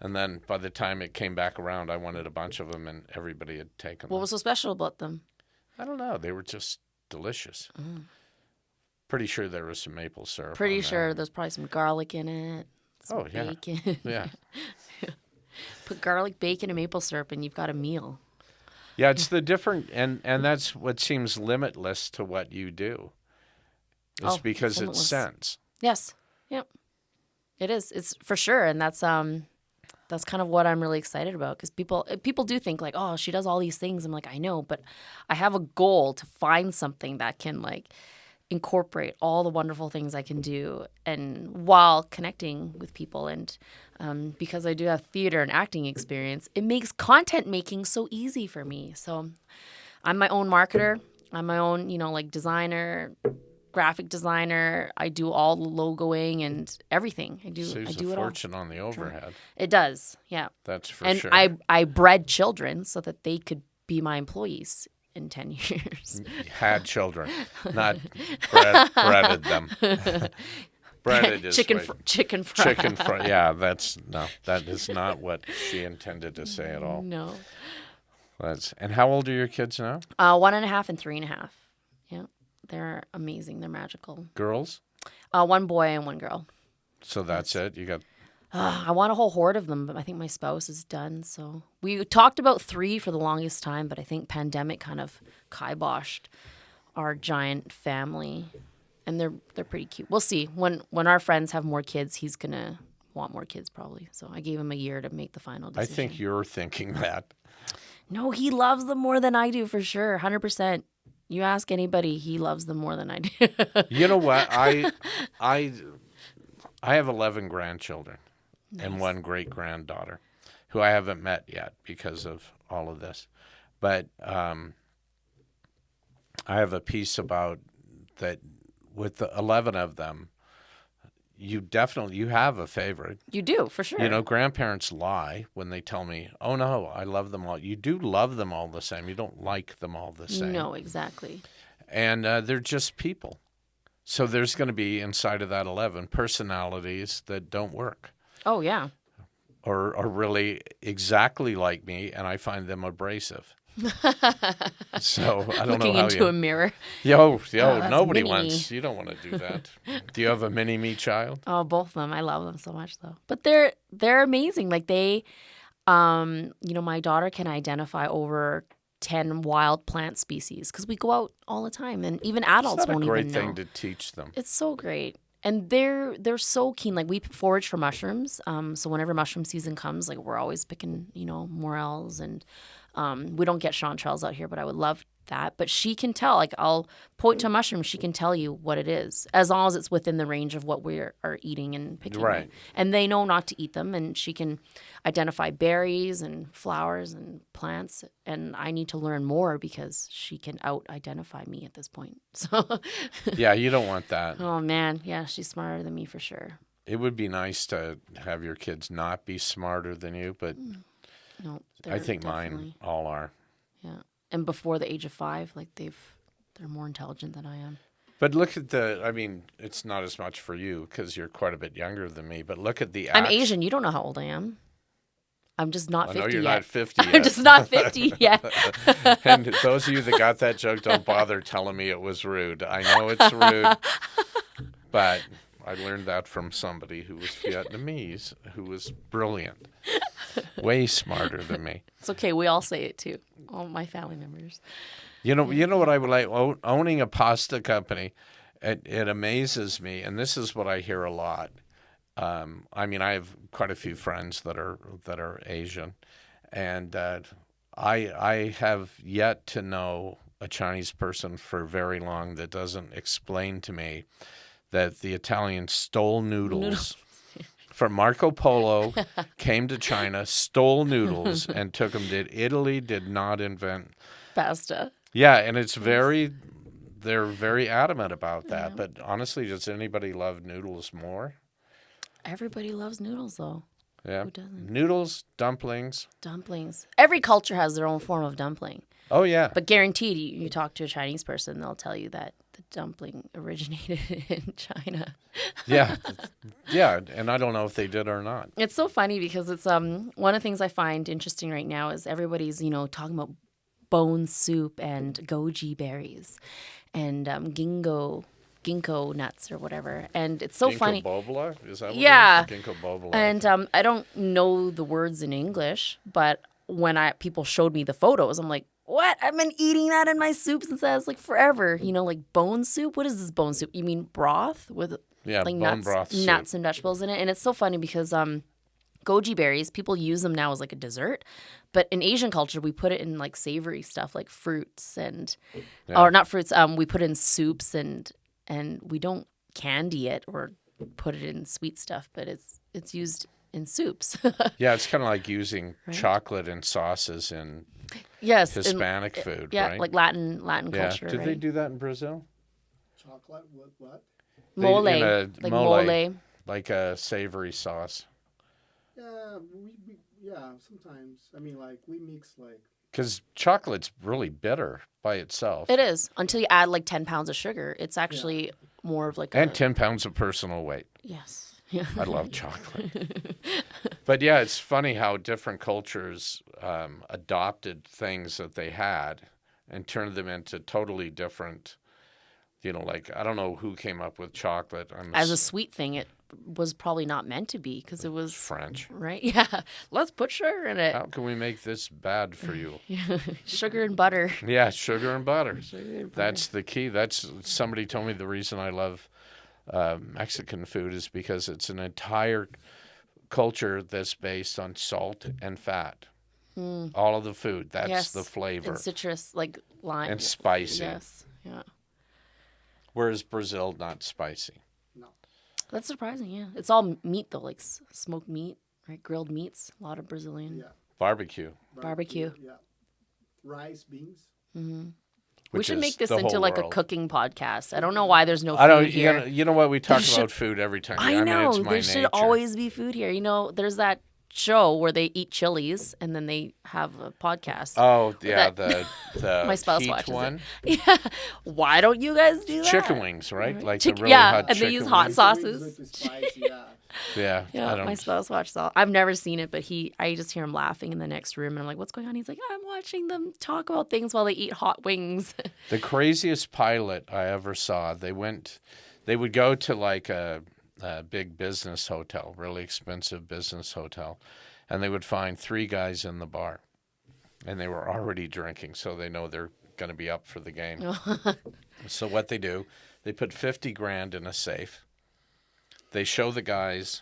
Speaker 1: And then by the time it came back around, I wanted a bunch of them, and everybody had taken them.
Speaker 2: What was so special about them?
Speaker 1: I don't know. They were just delicious. Pretty sure there was some maple syrup.
Speaker 2: Pretty
Speaker 1: on
Speaker 2: sure
Speaker 1: there.
Speaker 2: there's probably some garlic in it. Some
Speaker 1: yeah.
Speaker 2: bacon.
Speaker 1: Yeah.
Speaker 2: Put garlic, bacon, and maple syrup, and you've got a meal.
Speaker 1: Yeah, it's the different, and that's what seems limitless to what you do. It's because it's
Speaker 2: limitless.
Speaker 1: sense.
Speaker 2: Yes. Yep. It is. It's for sure, and that's kind of what I'm really excited about, because people do think like, oh, she does all these things. I'm like, I know, but I have a goal to find something that can like incorporate all the wonderful things I can do, and while connecting with people. And because I do have theater and acting experience, it makes content making so easy for me. So I'm my own marketer. I'm my own, like designer, graphic designer. I do all the logoing and everything. I do
Speaker 1: Saves
Speaker 2: it
Speaker 1: a
Speaker 2: all.
Speaker 1: fortune on the overhead.
Speaker 2: It does, yeah.
Speaker 1: That's for
Speaker 2: And
Speaker 1: sure.
Speaker 2: I bred children so that they could be my employees in 10 years.
Speaker 1: Had children, not breaded them. Breaded is
Speaker 2: chicken
Speaker 1: right.
Speaker 2: chicken fry.
Speaker 1: Chicken fry. Yeah, that is not what she intended to say at all.
Speaker 2: No.
Speaker 1: And how old are your kids now?
Speaker 2: 1.5 and 3.5. Yeah, they're amazing. They're magical.
Speaker 1: Girls?
Speaker 2: 1 boy and 1 girl.
Speaker 1: So that's it? You got.
Speaker 2: I want a whole horde of them, but I think my spouse is done. So we talked about 3 for the longest time, but I think pandemic kind of kiboshed our giant family, and they're pretty cute. We'll see. When our friends have more kids, he's gonna want more kids probably. So I gave him a year to make the final
Speaker 1: I
Speaker 2: decision.
Speaker 1: think you're thinking that.
Speaker 2: No, he loves them more than I do for sure. 100%. You ask anybody, he loves them more than I do.
Speaker 1: You know what? I have 11 grandchildren and 1 great granddaughter who I haven't met yet because of all of this. But I have a piece about that with the 11 of them. You have a favorite.
Speaker 2: You do, for sure.
Speaker 1: You know, grandparents lie when they tell me, "Oh no, I love them all." You do love them all the same. You don't like them all the same.
Speaker 2: No, exactly.
Speaker 1: And they're just people. So there's going to be inside of that 11 personalities that don't work
Speaker 2: Oh, yeah.
Speaker 1: or are really exactly like me, and I find them abrasive. So I don't
Speaker 2: Looking
Speaker 1: know how
Speaker 2: into a mirror.
Speaker 1: That's nobody
Speaker 2: mini-me.
Speaker 1: wants. You don't want to do that. Do you have a mini-me child?
Speaker 2: Oh, both of them. I love them so much, though. But they're amazing. Like they, my daughter can identify over 10 wild plant species because we go out all the time, and even adults
Speaker 1: It's not
Speaker 2: won't
Speaker 1: a great
Speaker 2: even
Speaker 1: thing
Speaker 2: know.
Speaker 1: to teach them.
Speaker 2: It's so great. And they're so keen. Like we forage for mushrooms. So whenever mushroom season comes, like we're always picking, morels, and we don't get chanterelles out here, but I would love that. But she can tell. Like I'll point to a mushroom, she can tell you what it is, as long as it's within the range of what we are eating and picking.
Speaker 1: Right.
Speaker 2: And they know not to eat them, and she can identify berries and flowers and plants. And I need to learn more because she can out-identify me at this point. So.
Speaker 1: Yeah, you don't want that.
Speaker 2: Oh, man. Yeah, she's smarter than me for sure.
Speaker 1: It would be nice to have your kids not be smarter than you, but
Speaker 2: No,
Speaker 1: I think
Speaker 2: definitely.
Speaker 1: mine all are.
Speaker 2: Yeah. And before the age of 5, like they're more intelligent than I am.
Speaker 1: But look at it's not as much for you because you're quite a bit younger than me, but look at the
Speaker 2: I'm Asian. You don't know how old I am. I'm just not 50
Speaker 1: I know you're
Speaker 2: yet.
Speaker 1: not 50 yet.
Speaker 2: I'm just not 50 yet.
Speaker 1: And those of you that got that joke, don't bother telling me it was rude. I know it's rude, but I learned that from somebody who was Vietnamese, who was brilliant, way smarter than me.
Speaker 2: It's okay. We all say it too. All my family members.
Speaker 1: You know what I would like? Owning a pasta company, it amazes me, and this is what I hear a lot. I have quite a few friends that are Asian, and I have yet to know a Chinese person for very long that doesn't explain to me that the Italians stole noodles from Marco Polo, came to China, stole noodles, and took them to Italy. Did not invent
Speaker 2: Pasta.
Speaker 1: Yeah, and they're very adamant about that. But honestly, does anybody love noodles more?
Speaker 2: Everybody loves noodles, though.
Speaker 1: Yeah.
Speaker 2: Who doesn't?
Speaker 1: Noodles, dumplings.
Speaker 2: Dumplings. Every culture has their own form of dumpling.
Speaker 1: Oh, yeah.
Speaker 2: But guaranteed, you talk to a Chinese person, they'll tell you that the dumpling originated in China.
Speaker 1: Yeah. Yeah, and I don't know if they did or not.
Speaker 2: It's so funny because it's one of the things I find interesting right now is everybody's, talking about bone soup and goji berries and ginkgo nuts or whatever. And it's so funny.
Speaker 1: Ginkgo biloba? Is that what
Speaker 2: Yeah.
Speaker 1: it is? Ginkgo biloba.
Speaker 2: And I don't know the words in English, but when people showed me the photos, I'm like, what? I've been eating that in my soup since I was like forever. Like bone soup? What is this bone soup? You mean broth with
Speaker 1: Yeah,
Speaker 2: like
Speaker 1: bone broth soup.
Speaker 2: nuts and vegetables in it? And it's so funny because goji berries, people use them now as like a dessert. But in Asian culture, we put it in like savory stuff like fruits and, or not fruits, we put it in soups and we don't candy it or put it in sweet stuff, but it's used in soups.
Speaker 1: Yeah, it's kind of like using chocolate and sauces in
Speaker 2: Yes.
Speaker 1: Hispanic food,
Speaker 2: Yeah,
Speaker 1: right?
Speaker 2: like Latin
Speaker 1: Yeah.
Speaker 2: culture,
Speaker 1: Did
Speaker 2: right?
Speaker 1: they do that in Brazil?
Speaker 3: Chocolate with what?
Speaker 2: Mole,
Speaker 1: In a
Speaker 2: like
Speaker 1: mole.
Speaker 2: mole.
Speaker 1: Like a savory sauce.
Speaker 3: Yeah, yeah, sometimes. We mix
Speaker 1: Because chocolate's really bitter by itself.
Speaker 2: It is, until you add like 10 pounds of sugar. It's actually more of like
Speaker 1: And
Speaker 2: a...
Speaker 1: 10 pounds of personal weight.
Speaker 2: Yes. Yeah.
Speaker 1: I love chocolate. But yeah, it's funny how different cultures adopted things that they had and turned them into totally different, like, I don't know who came up with chocolate.
Speaker 2: As a sweet thing, it was probably not meant to be because it was...
Speaker 1: French.
Speaker 2: Right? Yeah. Let's put sugar in it.
Speaker 1: How can we make this bad for you?
Speaker 2: Sugar and butter.
Speaker 1: Yeah, sugar and butter. That's the key. Somebody told me the reason I love Mexican food is because it's an entire culture that's based on salt and fat. All of the food, that's the flavor.
Speaker 2: And citrus, like lime.
Speaker 1: And spicy.
Speaker 2: Yes, yeah.
Speaker 1: Whereas Brazil, not spicy.
Speaker 3: no.
Speaker 2: That's surprising, yeah. It's all meat, though, like smoked meat, right? Grilled meats, a lot of Brazilian.
Speaker 3: Yeah.
Speaker 1: Barbecue.
Speaker 2: Barbecue.
Speaker 3: Yeah. Rice, beans.
Speaker 2: We
Speaker 1: which
Speaker 2: should
Speaker 1: is
Speaker 2: make this
Speaker 1: the
Speaker 2: into
Speaker 1: whole
Speaker 2: like a
Speaker 1: world.
Speaker 2: cooking podcast. I don't know why there's no
Speaker 1: I don't.
Speaker 2: food here.
Speaker 1: You know what? We talk
Speaker 2: should-
Speaker 1: about food every time.
Speaker 2: I
Speaker 1: mean,
Speaker 2: know.
Speaker 1: it's my
Speaker 2: There should
Speaker 1: nature.
Speaker 2: always be food here. You know, there's that show where they eat chilies and then they have a podcast.
Speaker 1: Oh yeah,
Speaker 2: That-
Speaker 1: the
Speaker 2: My spouse
Speaker 1: heat
Speaker 2: watches
Speaker 1: one.
Speaker 2: it. Yeah. Why don't you guys do that?
Speaker 1: Chicken wings, right? Like the
Speaker 2: Chick-
Speaker 1: really
Speaker 2: yeah,
Speaker 1: hot
Speaker 2: and they
Speaker 1: chicken
Speaker 2: use hot
Speaker 1: wings.
Speaker 2: sauce.
Speaker 3: Wings
Speaker 2: Sauces.
Speaker 3: with the spice, yeah.
Speaker 1: Yeah, I
Speaker 2: Yeah,
Speaker 1: don't.
Speaker 2: my spouse watches all. I've never seen it, but I just hear him laughing in the next room, and I'm like, "What's going on?" He's like, "I'm watching them talk about things while they eat hot wings."
Speaker 1: The craziest pilot I ever saw. They would go to like a big business hotel, really expensive business hotel, and they would find 3 guys in the bar, and they were already drinking, so they know they're going to be up for the game. So what they do, they put 50 grand in a safe. They show the guys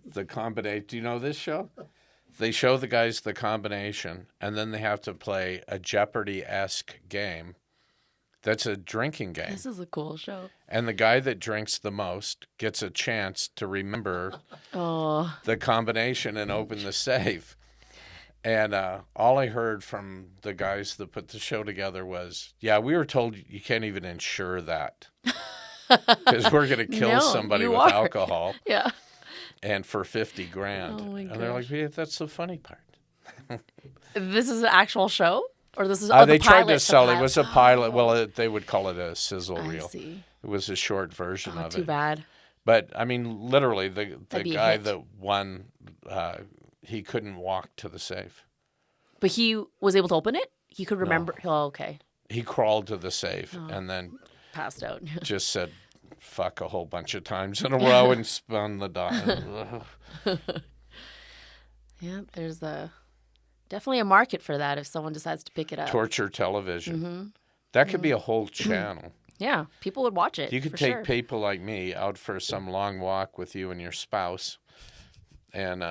Speaker 1: the combination. Do you know this show? They show the guys the combination, and then they have to play a Jeopardy-esque game. That's a drinking game.
Speaker 2: This is a cool show.
Speaker 1: And the guy that drinks the most gets a chance to remember
Speaker 2: Oh,
Speaker 1: the combination and open the safe. And all I heard from the guys that put the show together was, yeah, we were told you can't even insure that because we're going to kill
Speaker 2: No,
Speaker 1: somebody
Speaker 2: you
Speaker 1: with
Speaker 2: are.
Speaker 1: alcohol
Speaker 2: yeah.
Speaker 1: and for 50 grand.
Speaker 2: Oh, my
Speaker 1: and they're like,
Speaker 2: gosh.
Speaker 1: yeah, that's the funny part.
Speaker 2: This is an actual show, or this is
Speaker 1: They
Speaker 2: the
Speaker 1: tried
Speaker 2: pilot,
Speaker 1: to sell it. It
Speaker 2: pilot.
Speaker 1: was a pilot. Well, they would call it a sizzle
Speaker 2: I
Speaker 1: reel.
Speaker 2: see.
Speaker 1: It was a short version
Speaker 2: Oh,
Speaker 1: of
Speaker 2: too
Speaker 1: it.
Speaker 2: bad.
Speaker 1: But I mean, literally, the
Speaker 2: That'd be a
Speaker 1: guy
Speaker 2: hit.
Speaker 1: that won, he couldn't walk to the safe.
Speaker 2: But he was able to open it. He could remember. Oh, okay.
Speaker 1: He crawled to the safe
Speaker 2: Oh.
Speaker 1: and then
Speaker 2: Passed out.
Speaker 1: just said "fuck" a whole bunch of times in a row and spun the dime.
Speaker 2: Yeah, there's definitely a market for that if someone decides to pick it up.
Speaker 1: Torture television.
Speaker 2: Mm-hmm.
Speaker 1: That could be a whole channel.
Speaker 2: Yeah, people would watch it.
Speaker 1: You could
Speaker 2: for
Speaker 1: take
Speaker 2: sure.
Speaker 1: people like me out for some long walk with you and your spouse, and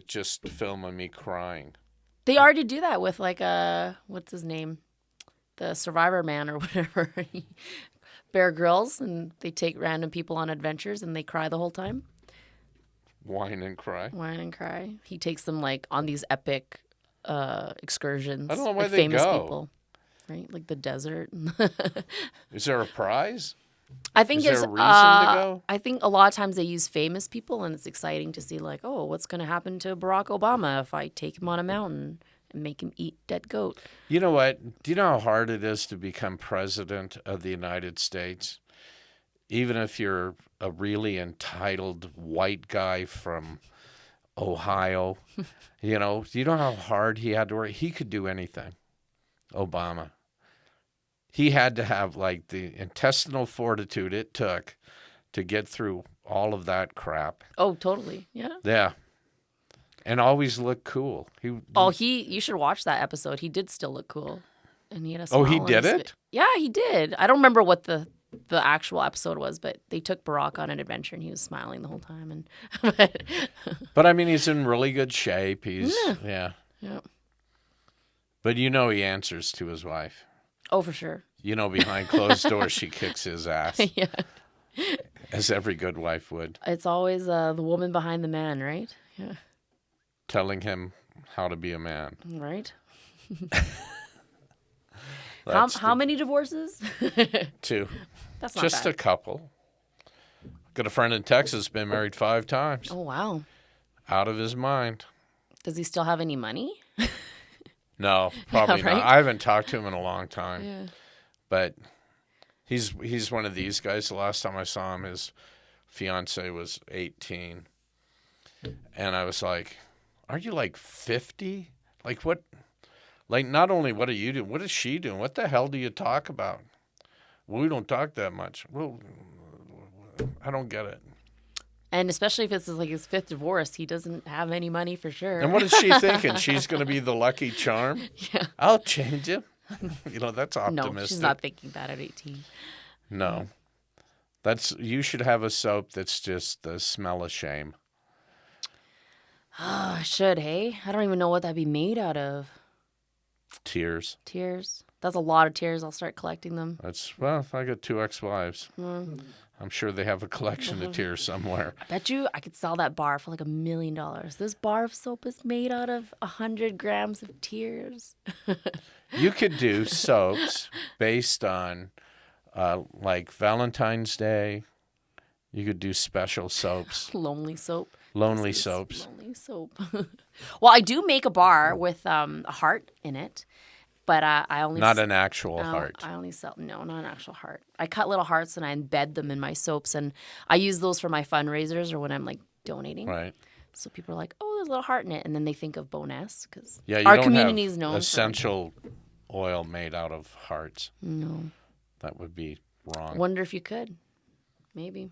Speaker 1: just filming me crying.
Speaker 2: They already do that with like what's his name, the Survivor Man or whatever, Bear Grylls, and they take random people on adventures and they cry the whole time,
Speaker 1: Whine and cry.
Speaker 2: whine and cry. He takes them like on these epic excursions.
Speaker 1: I don't know where
Speaker 2: with
Speaker 1: they
Speaker 2: famous
Speaker 1: go.
Speaker 2: people, right? Like the desert.
Speaker 1: Is there a prize?
Speaker 2: I think
Speaker 1: Is there
Speaker 2: it's
Speaker 1: a reason to go?
Speaker 2: I think a lot of times they use famous people, and it's exciting to see like, oh, what's going to happen to Barack Obama if I take him on a mountain and make him eat dead goat?
Speaker 1: You know what? Do you know how hard it is to become president of the United States? Even if you're a really entitled white guy from Ohio, do you know how hard he had to work? He could do anything, Obama. He had to have like the intestinal fortitude it took to get through all of that crap.
Speaker 2: Oh, totally. Yeah.
Speaker 1: Yeah. And always look cool.
Speaker 2: You should watch that episode. He did still look cool. And he had a smile
Speaker 1: he
Speaker 2: on
Speaker 1: did
Speaker 2: his
Speaker 1: it?
Speaker 2: fa- Yeah, he did. I don't remember what the actual episode was, but they took Barack on an adventure and he was smiling the whole time. And
Speaker 1: But I mean, he's in really good shape. He's, yeah.
Speaker 2: yeah.
Speaker 1: But he answers to his wife.
Speaker 2: Oh, for sure.
Speaker 1: Behind closed doors, she kicks his ass,
Speaker 2: Yeah.
Speaker 1: as every good wife would,
Speaker 2: It's always the woman behind the man, right? Yeah.
Speaker 1: telling him how to be a man.
Speaker 2: Right.
Speaker 1: That's
Speaker 2: How many divorces?
Speaker 1: 2.
Speaker 2: That's not
Speaker 1: Just
Speaker 2: bad.
Speaker 1: a couple. Got a friend in Texas, been married 5 times.
Speaker 2: Oh, wow.
Speaker 1: Out of his mind.
Speaker 2: Does he still have any money?
Speaker 1: No, probably
Speaker 2: right?
Speaker 1: not. I haven't talked to him in a long time.
Speaker 2: Yeah.
Speaker 1: But he's one of these guys. The last time I saw him, his fiance was 18. And I was like, are you like 50? Like what? Like not only what are you doing, what is she doing? What the hell do you talk about? Well, we don't talk that much. Well, I don't get it.
Speaker 2: And especially if it's like his 5th divorce, he doesn't have any money for sure.
Speaker 1: And what is she thinking? She's going to be the lucky charm?
Speaker 2: Yeah.
Speaker 1: I'll change him. That's optimistic.
Speaker 2: No, she's not thinking that at 18.
Speaker 1: No. You should have a soap that's just the smell of shame.
Speaker 2: Oh, I should, hey? I don't even know what that'd be made out of.
Speaker 1: Tears.
Speaker 2: Tears. That's a lot of tears. I'll start collecting them.
Speaker 1: Well, I got 2 ex-wives. I'm sure they have a collection of tears somewhere.
Speaker 2: I bet you I could sell that bar for like $1 million. This bar of soap is made out of 100 grams of tears.
Speaker 1: You could do soaps based on like Valentine's Day. You could do special soaps.
Speaker 2: Lonely soap.
Speaker 1: Lonely soaps.
Speaker 2: Lonely soap. Well, I do make a bar with a heart in it, but I only
Speaker 1: Not an actual heart.
Speaker 2: I only sell not an actual heart. I cut little hearts and I embed them in my soaps, and I use those for my fundraisers or when I'm like donating.
Speaker 1: Right.
Speaker 2: So people are like, "Oh, there's a little heart in it," and then they think of Bowness because
Speaker 1: Yeah, you
Speaker 2: our
Speaker 1: don't
Speaker 2: community
Speaker 1: have
Speaker 2: is known
Speaker 1: essential oil made out of hearts.
Speaker 2: No.
Speaker 1: That would be wrong.
Speaker 2: Wonder if you could, maybe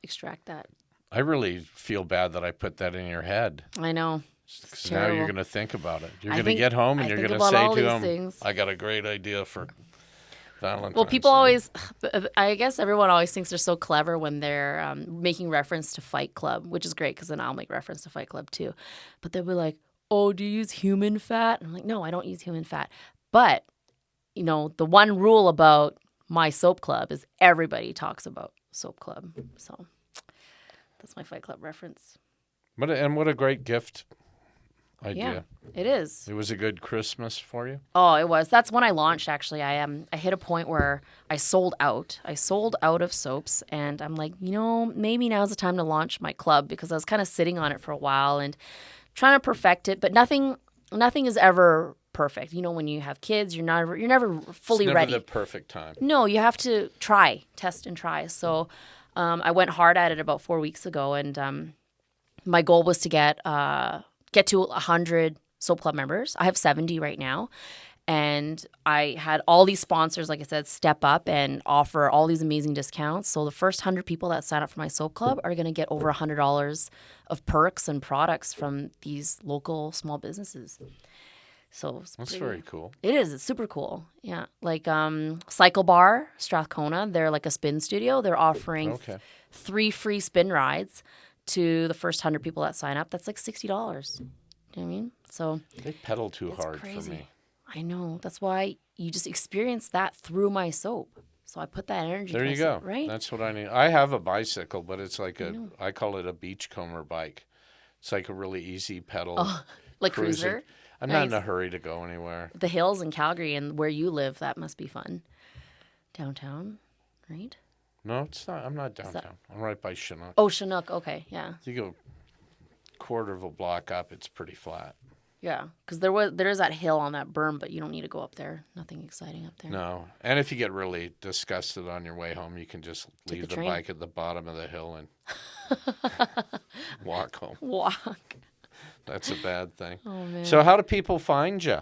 Speaker 2: extract that.
Speaker 1: I really feel bad that I put that in your head.
Speaker 2: I know.
Speaker 1: Because now you're going to think about it. You're
Speaker 2: I
Speaker 1: going to
Speaker 2: think-
Speaker 1: get home and
Speaker 2: I
Speaker 1: you're
Speaker 2: think
Speaker 1: going to
Speaker 2: about
Speaker 1: say
Speaker 2: all
Speaker 1: to
Speaker 2: these
Speaker 1: him,
Speaker 2: things.
Speaker 1: I got a great idea for Valentine's
Speaker 2: Well, people
Speaker 1: Day."
Speaker 2: always, I guess everyone always thinks they're so clever when they're making reference to Fight Club, which is great because then I'll make reference to Fight Club too. But they'll be like, "Oh, do you use human fat?" And I'm like, "No, I don't use human fat." But, you know, the one rule about my soap club is everybody talks about soap club. So that's my Fight Club reference.
Speaker 1: What a great gift idea.
Speaker 2: Yeah, it is.
Speaker 1: It was a good Christmas for you?
Speaker 2: Oh, it was. That's when I launched, actually. I hit a point where I sold out. I sold out of soaps, and I'm like, you know, maybe now's the time to launch my club because I was kind of sitting on it for a while and trying to perfect it, but nothing is ever perfect. You know, when you have kids, you're never fully
Speaker 1: It's never
Speaker 2: ready.
Speaker 1: the perfect time.
Speaker 2: No, you have to test and try. So I went hard at it about 4 weeks ago, and my goal was to get to 100 soap club members. I have 70 right now. And I had all these sponsors, like I said, step up and offer all these amazing discounts. So the first 100 people that sign up for my soap club are going to get over $100 of perks and products from these local small businesses. So
Speaker 1: That's very cool.
Speaker 2: It is. It's super cool. Yeah. Like Cycle Bar, Strathcona, they're like a spin studio. They're offering 3 free spin rides to the first 100 people that sign up. That's like $60. You know what I mean? So
Speaker 1: They pedal too hard
Speaker 2: crazy.
Speaker 1: for me.
Speaker 2: I know. That's why you just experience that through my soap. So I put that energy.
Speaker 1: There
Speaker 2: to
Speaker 1: you
Speaker 2: my
Speaker 1: go.
Speaker 2: soap, right?
Speaker 1: That's what I need. I have a bicycle, but it's like I call it a beachcomber bike. It's like a really easy pedal.
Speaker 2: Like
Speaker 1: cruiser.
Speaker 2: cruiser.
Speaker 1: I'm not in a hurry to go anywhere.
Speaker 2: The hills in Calgary and where you live, that must be fun. Downtown, right?
Speaker 1: No, it's not. I'm not downtown. I'm right by Chinook.
Speaker 2: Oh, Chinook. Okay, yeah.
Speaker 1: You go quarter of a block up, it's pretty flat.
Speaker 2: Yeah, because there is that hill on that berm, but you don't need to go up there. Nothing exciting up there.
Speaker 1: No. And if you get really disgusted on your way home, you can just leave the
Speaker 2: train.
Speaker 1: bike at the bottom of the hill and walk home.
Speaker 2: Walk.
Speaker 1: That's a bad thing.
Speaker 2: Oh man.
Speaker 1: So how do people find you?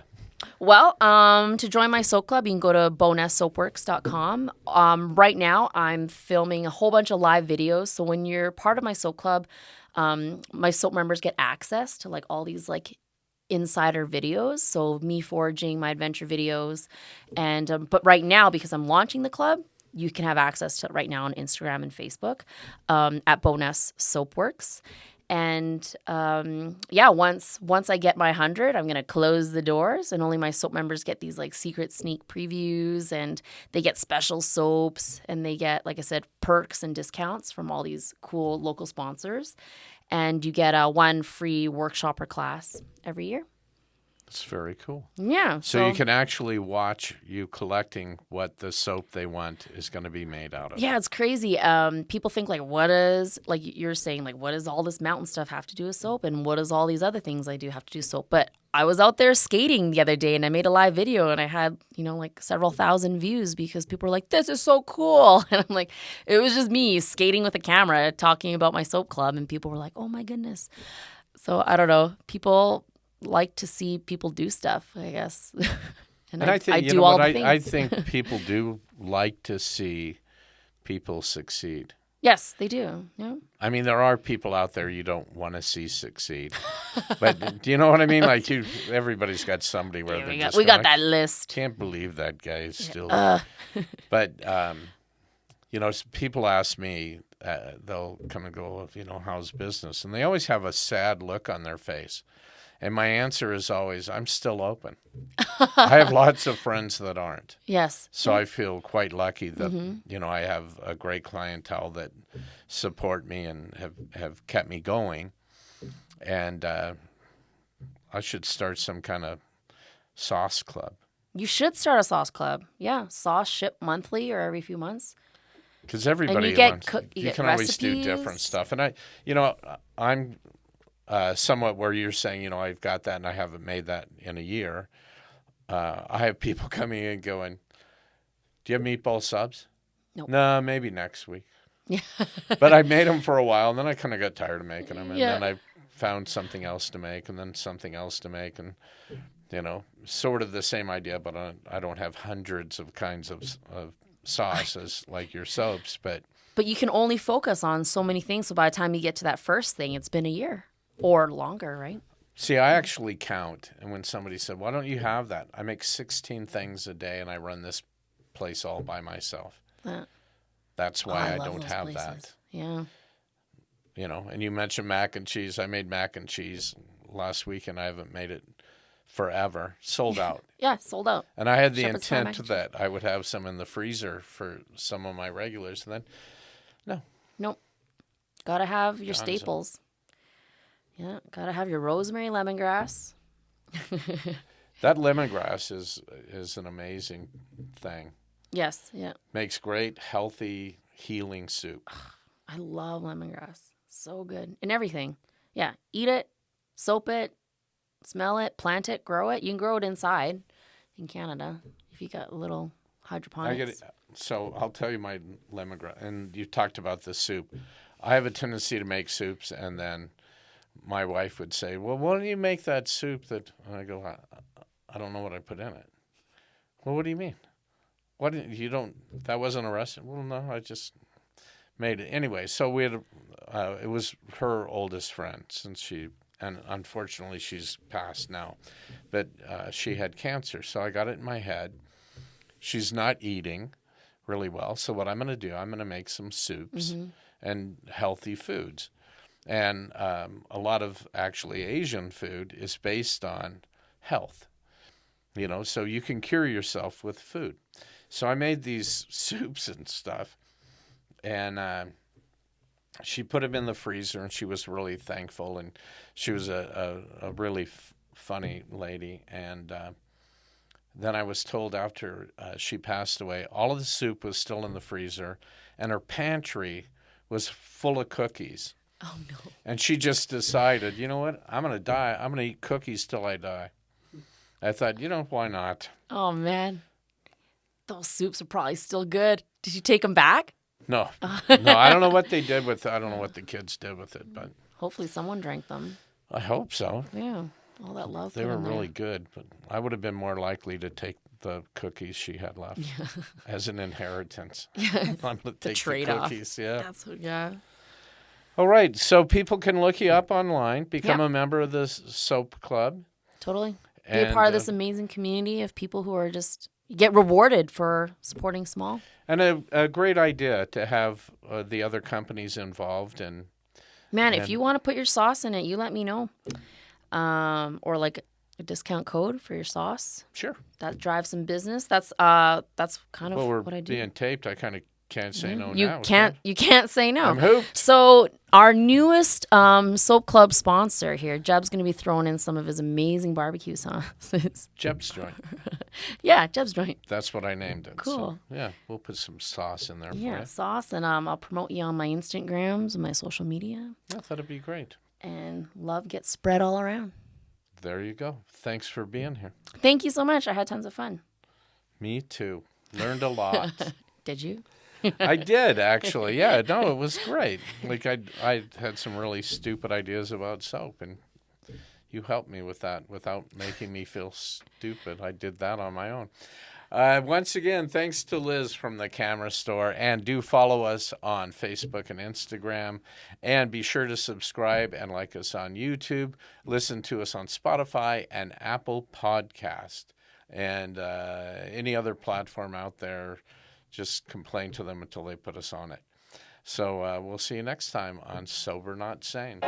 Speaker 2: Well, to join my soap club, you can go to bownesssoapworks.com. Right now, I'm filming a whole bunch of live videos. So when you're part of my soap club, my soap members get access to like all these like insider videos. So me foraging, my adventure videos, and but right now because I'm launching the club, you can have access to it right now on Instagram and Facebook at Bowness Soapworks. And once I get my 100, I'm going to close the doors and only my soap members get these like secret sneak previews, and they get special soaps, and they get, like I said, perks and discounts from all these cool local sponsors. And you get one free workshop or class every year.
Speaker 1: It's very cool.
Speaker 2: Yeah.
Speaker 1: So you can actually watch you collecting what the soap they want is going to be made out of.
Speaker 2: Yeah, it's crazy. People think like, what is, like you're saying, like, what does all this mountain stuff have to do with soap? And what does all these other things I do have to do with soap? But I was out there skating the other day and I made a live video and I had, like several thousand views because people were like, this is so cool. And I'm like, it was just me skating with a camera talking about my soap club. And people were like, oh my goodness. So I don't know. People like to see people do stuff, I guess. and I think, I do all the things.
Speaker 1: I think people do like to see people succeed.
Speaker 2: Yes, they do. Yeah.
Speaker 1: I mean, there are people out there you don't want to see succeed. But do you know what I mean? Like everybody's got somebody where
Speaker 2: we got that list.
Speaker 1: Can't believe that guy is still. But people ask me, they'll come and go, how's business? And they always have a sad look on their face. And my answer is always, I'm still open. I have lots of friends that aren't.
Speaker 2: Yes.
Speaker 1: So I feel quite lucky that, you know, I have a great clientele that support me and have kept me going. And I should start some kind of sauce club.
Speaker 2: You should start a sauce club. Yeah, sauce shipped monthly or every few months.
Speaker 1: Because everybody
Speaker 2: you get
Speaker 1: wants,
Speaker 2: you
Speaker 1: you
Speaker 2: get
Speaker 1: can always do different
Speaker 2: recipes.
Speaker 1: stuff. And I'm somewhat where you're saying, you know, I've got that and I haven't made that in a year. I have people coming in going, do you have meatball subs?
Speaker 2: Nope.
Speaker 1: No, maybe next week.
Speaker 2: Yeah.
Speaker 1: But I made them for a while, and then I kind of got tired of making them. And
Speaker 2: Yeah.
Speaker 1: then I found something else to make, and then something else to make. And, you know, sort of the same idea, but I don't have hundreds of kinds of sauces like your soaps. But
Speaker 2: you can only focus on so many things. So by the time you get to that first thing, it's been a year or longer, right?
Speaker 1: see, I actually count. And when somebody said, why don't you have that? I make 16 things a day, and I run this place all by myself. That's why I
Speaker 2: love
Speaker 1: don't
Speaker 2: those
Speaker 1: have
Speaker 2: places.
Speaker 1: that.
Speaker 2: Yeah.
Speaker 1: You know, and you mentioned mac and cheese. I made mac and cheese last week, and I haven't made it forever. Sold out.
Speaker 2: Yeah, sold out.
Speaker 1: And I had the
Speaker 2: Shepherd's pie mac
Speaker 1: intent
Speaker 2: and
Speaker 1: that I would have some in the freezer for some of my regulars. And then, no.
Speaker 2: Nope. Gotta have your
Speaker 1: Gonzo.
Speaker 2: staples. Yeah, gotta have your rosemary, lemongrass.
Speaker 1: That lemongrass is an amazing thing.
Speaker 2: Yes, yeah.
Speaker 1: Makes great, healthy, healing soup.
Speaker 2: I love lemongrass. So good. And everything. Yeah, eat it, soap it, smell it, plant it, grow it. You can grow it inside in Canada if you got little hydroponics.
Speaker 1: So I'll tell you my lemongrass. And you talked about the soup. I have a tendency to make soups, and then my wife would say, well, why don't you make that soup that... And I go, I don't know what I put in it. Well, what do you mean? That wasn't a recipe? Well, no, I just made it. Anyway, so we had, it was her oldest friend and unfortunately she's passed now, but she had cancer. So I got it in my head. She's not eating really well. So what I'm going to do, I'm going to make some soups and healthy foods. And a lot of actually Asian food is based on health, you know, so you can cure yourself with food. So I made these soups and stuff, and she put them in the freezer, and she was really thankful, and she was a really funny lady. And then I was told after she passed away, all of the soup was still in the freezer, and her pantry was full of cookies.
Speaker 2: Oh, no.
Speaker 1: And she just decided, you know what, I'm going to die. I'm going to eat cookies till I die. I thought, you know, why not?
Speaker 2: Oh, man. Those soups are probably still good. Did you take them back?
Speaker 1: No, I don't know what they did with it. I don't know what the kids did with it, but
Speaker 2: Hopefully someone drank them.
Speaker 1: I hope so.
Speaker 2: Yeah. All that love.
Speaker 1: They
Speaker 2: put
Speaker 1: were
Speaker 2: in there.
Speaker 1: really good, but I would have been more likely to take the cookies she had left as an inheritance. I'm going to take the
Speaker 2: trade-off.
Speaker 1: cookies, yeah.
Speaker 2: Yeah.
Speaker 1: All right, so people can look you up online, become
Speaker 2: Yeah.
Speaker 1: a member of the soap club.
Speaker 2: Totally. Be a part of this amazing community of people who are just get rewarded for supporting small.
Speaker 1: And a great idea to have the other companies involved. And
Speaker 2: Man, if you want to put your sauce in it, you let me know. Or like a discount code for your sauce.
Speaker 1: Sure.
Speaker 2: That drives some business. That's kind of
Speaker 1: Well, we're
Speaker 2: what I do.
Speaker 1: being taped. I kind of can't say no
Speaker 2: You
Speaker 1: now.
Speaker 2: can't say no.
Speaker 1: I'm hooped.
Speaker 2: So our newest soap club sponsor here, Jeb's going to be throwing in some of his amazing barbecue sauces.
Speaker 1: Jeb's joint.
Speaker 2: Yeah, Jeb's joint.
Speaker 1: That's what I named it.
Speaker 2: Cool.
Speaker 1: So, yeah, we'll put some sauce in there for
Speaker 2: Yeah,
Speaker 1: you.
Speaker 2: sauce, and I'll promote you on my Instagrams and my social media.
Speaker 1: Yeah, that'd be great.
Speaker 2: And love gets spread all around.
Speaker 1: There you go. Thanks for being here.
Speaker 2: Thank you so much. I had tons of fun.
Speaker 1: Me too. Learned a lot.
Speaker 2: Did you?
Speaker 1: I did, actually. Yeah, no, it was great. Like, I had some really stupid ideas about soap, and you helped me with that without making me feel stupid. I did that on my own. Once again, thanks to Liz from the Camera Store, and do follow us on Facebook and Instagram, and be sure to subscribe and like us on YouTube. Listen to us on Spotify and Apple Podcast, and any other platform out there. Just complain to them until they put us on it. So we'll see you next time on Sober Not Sane.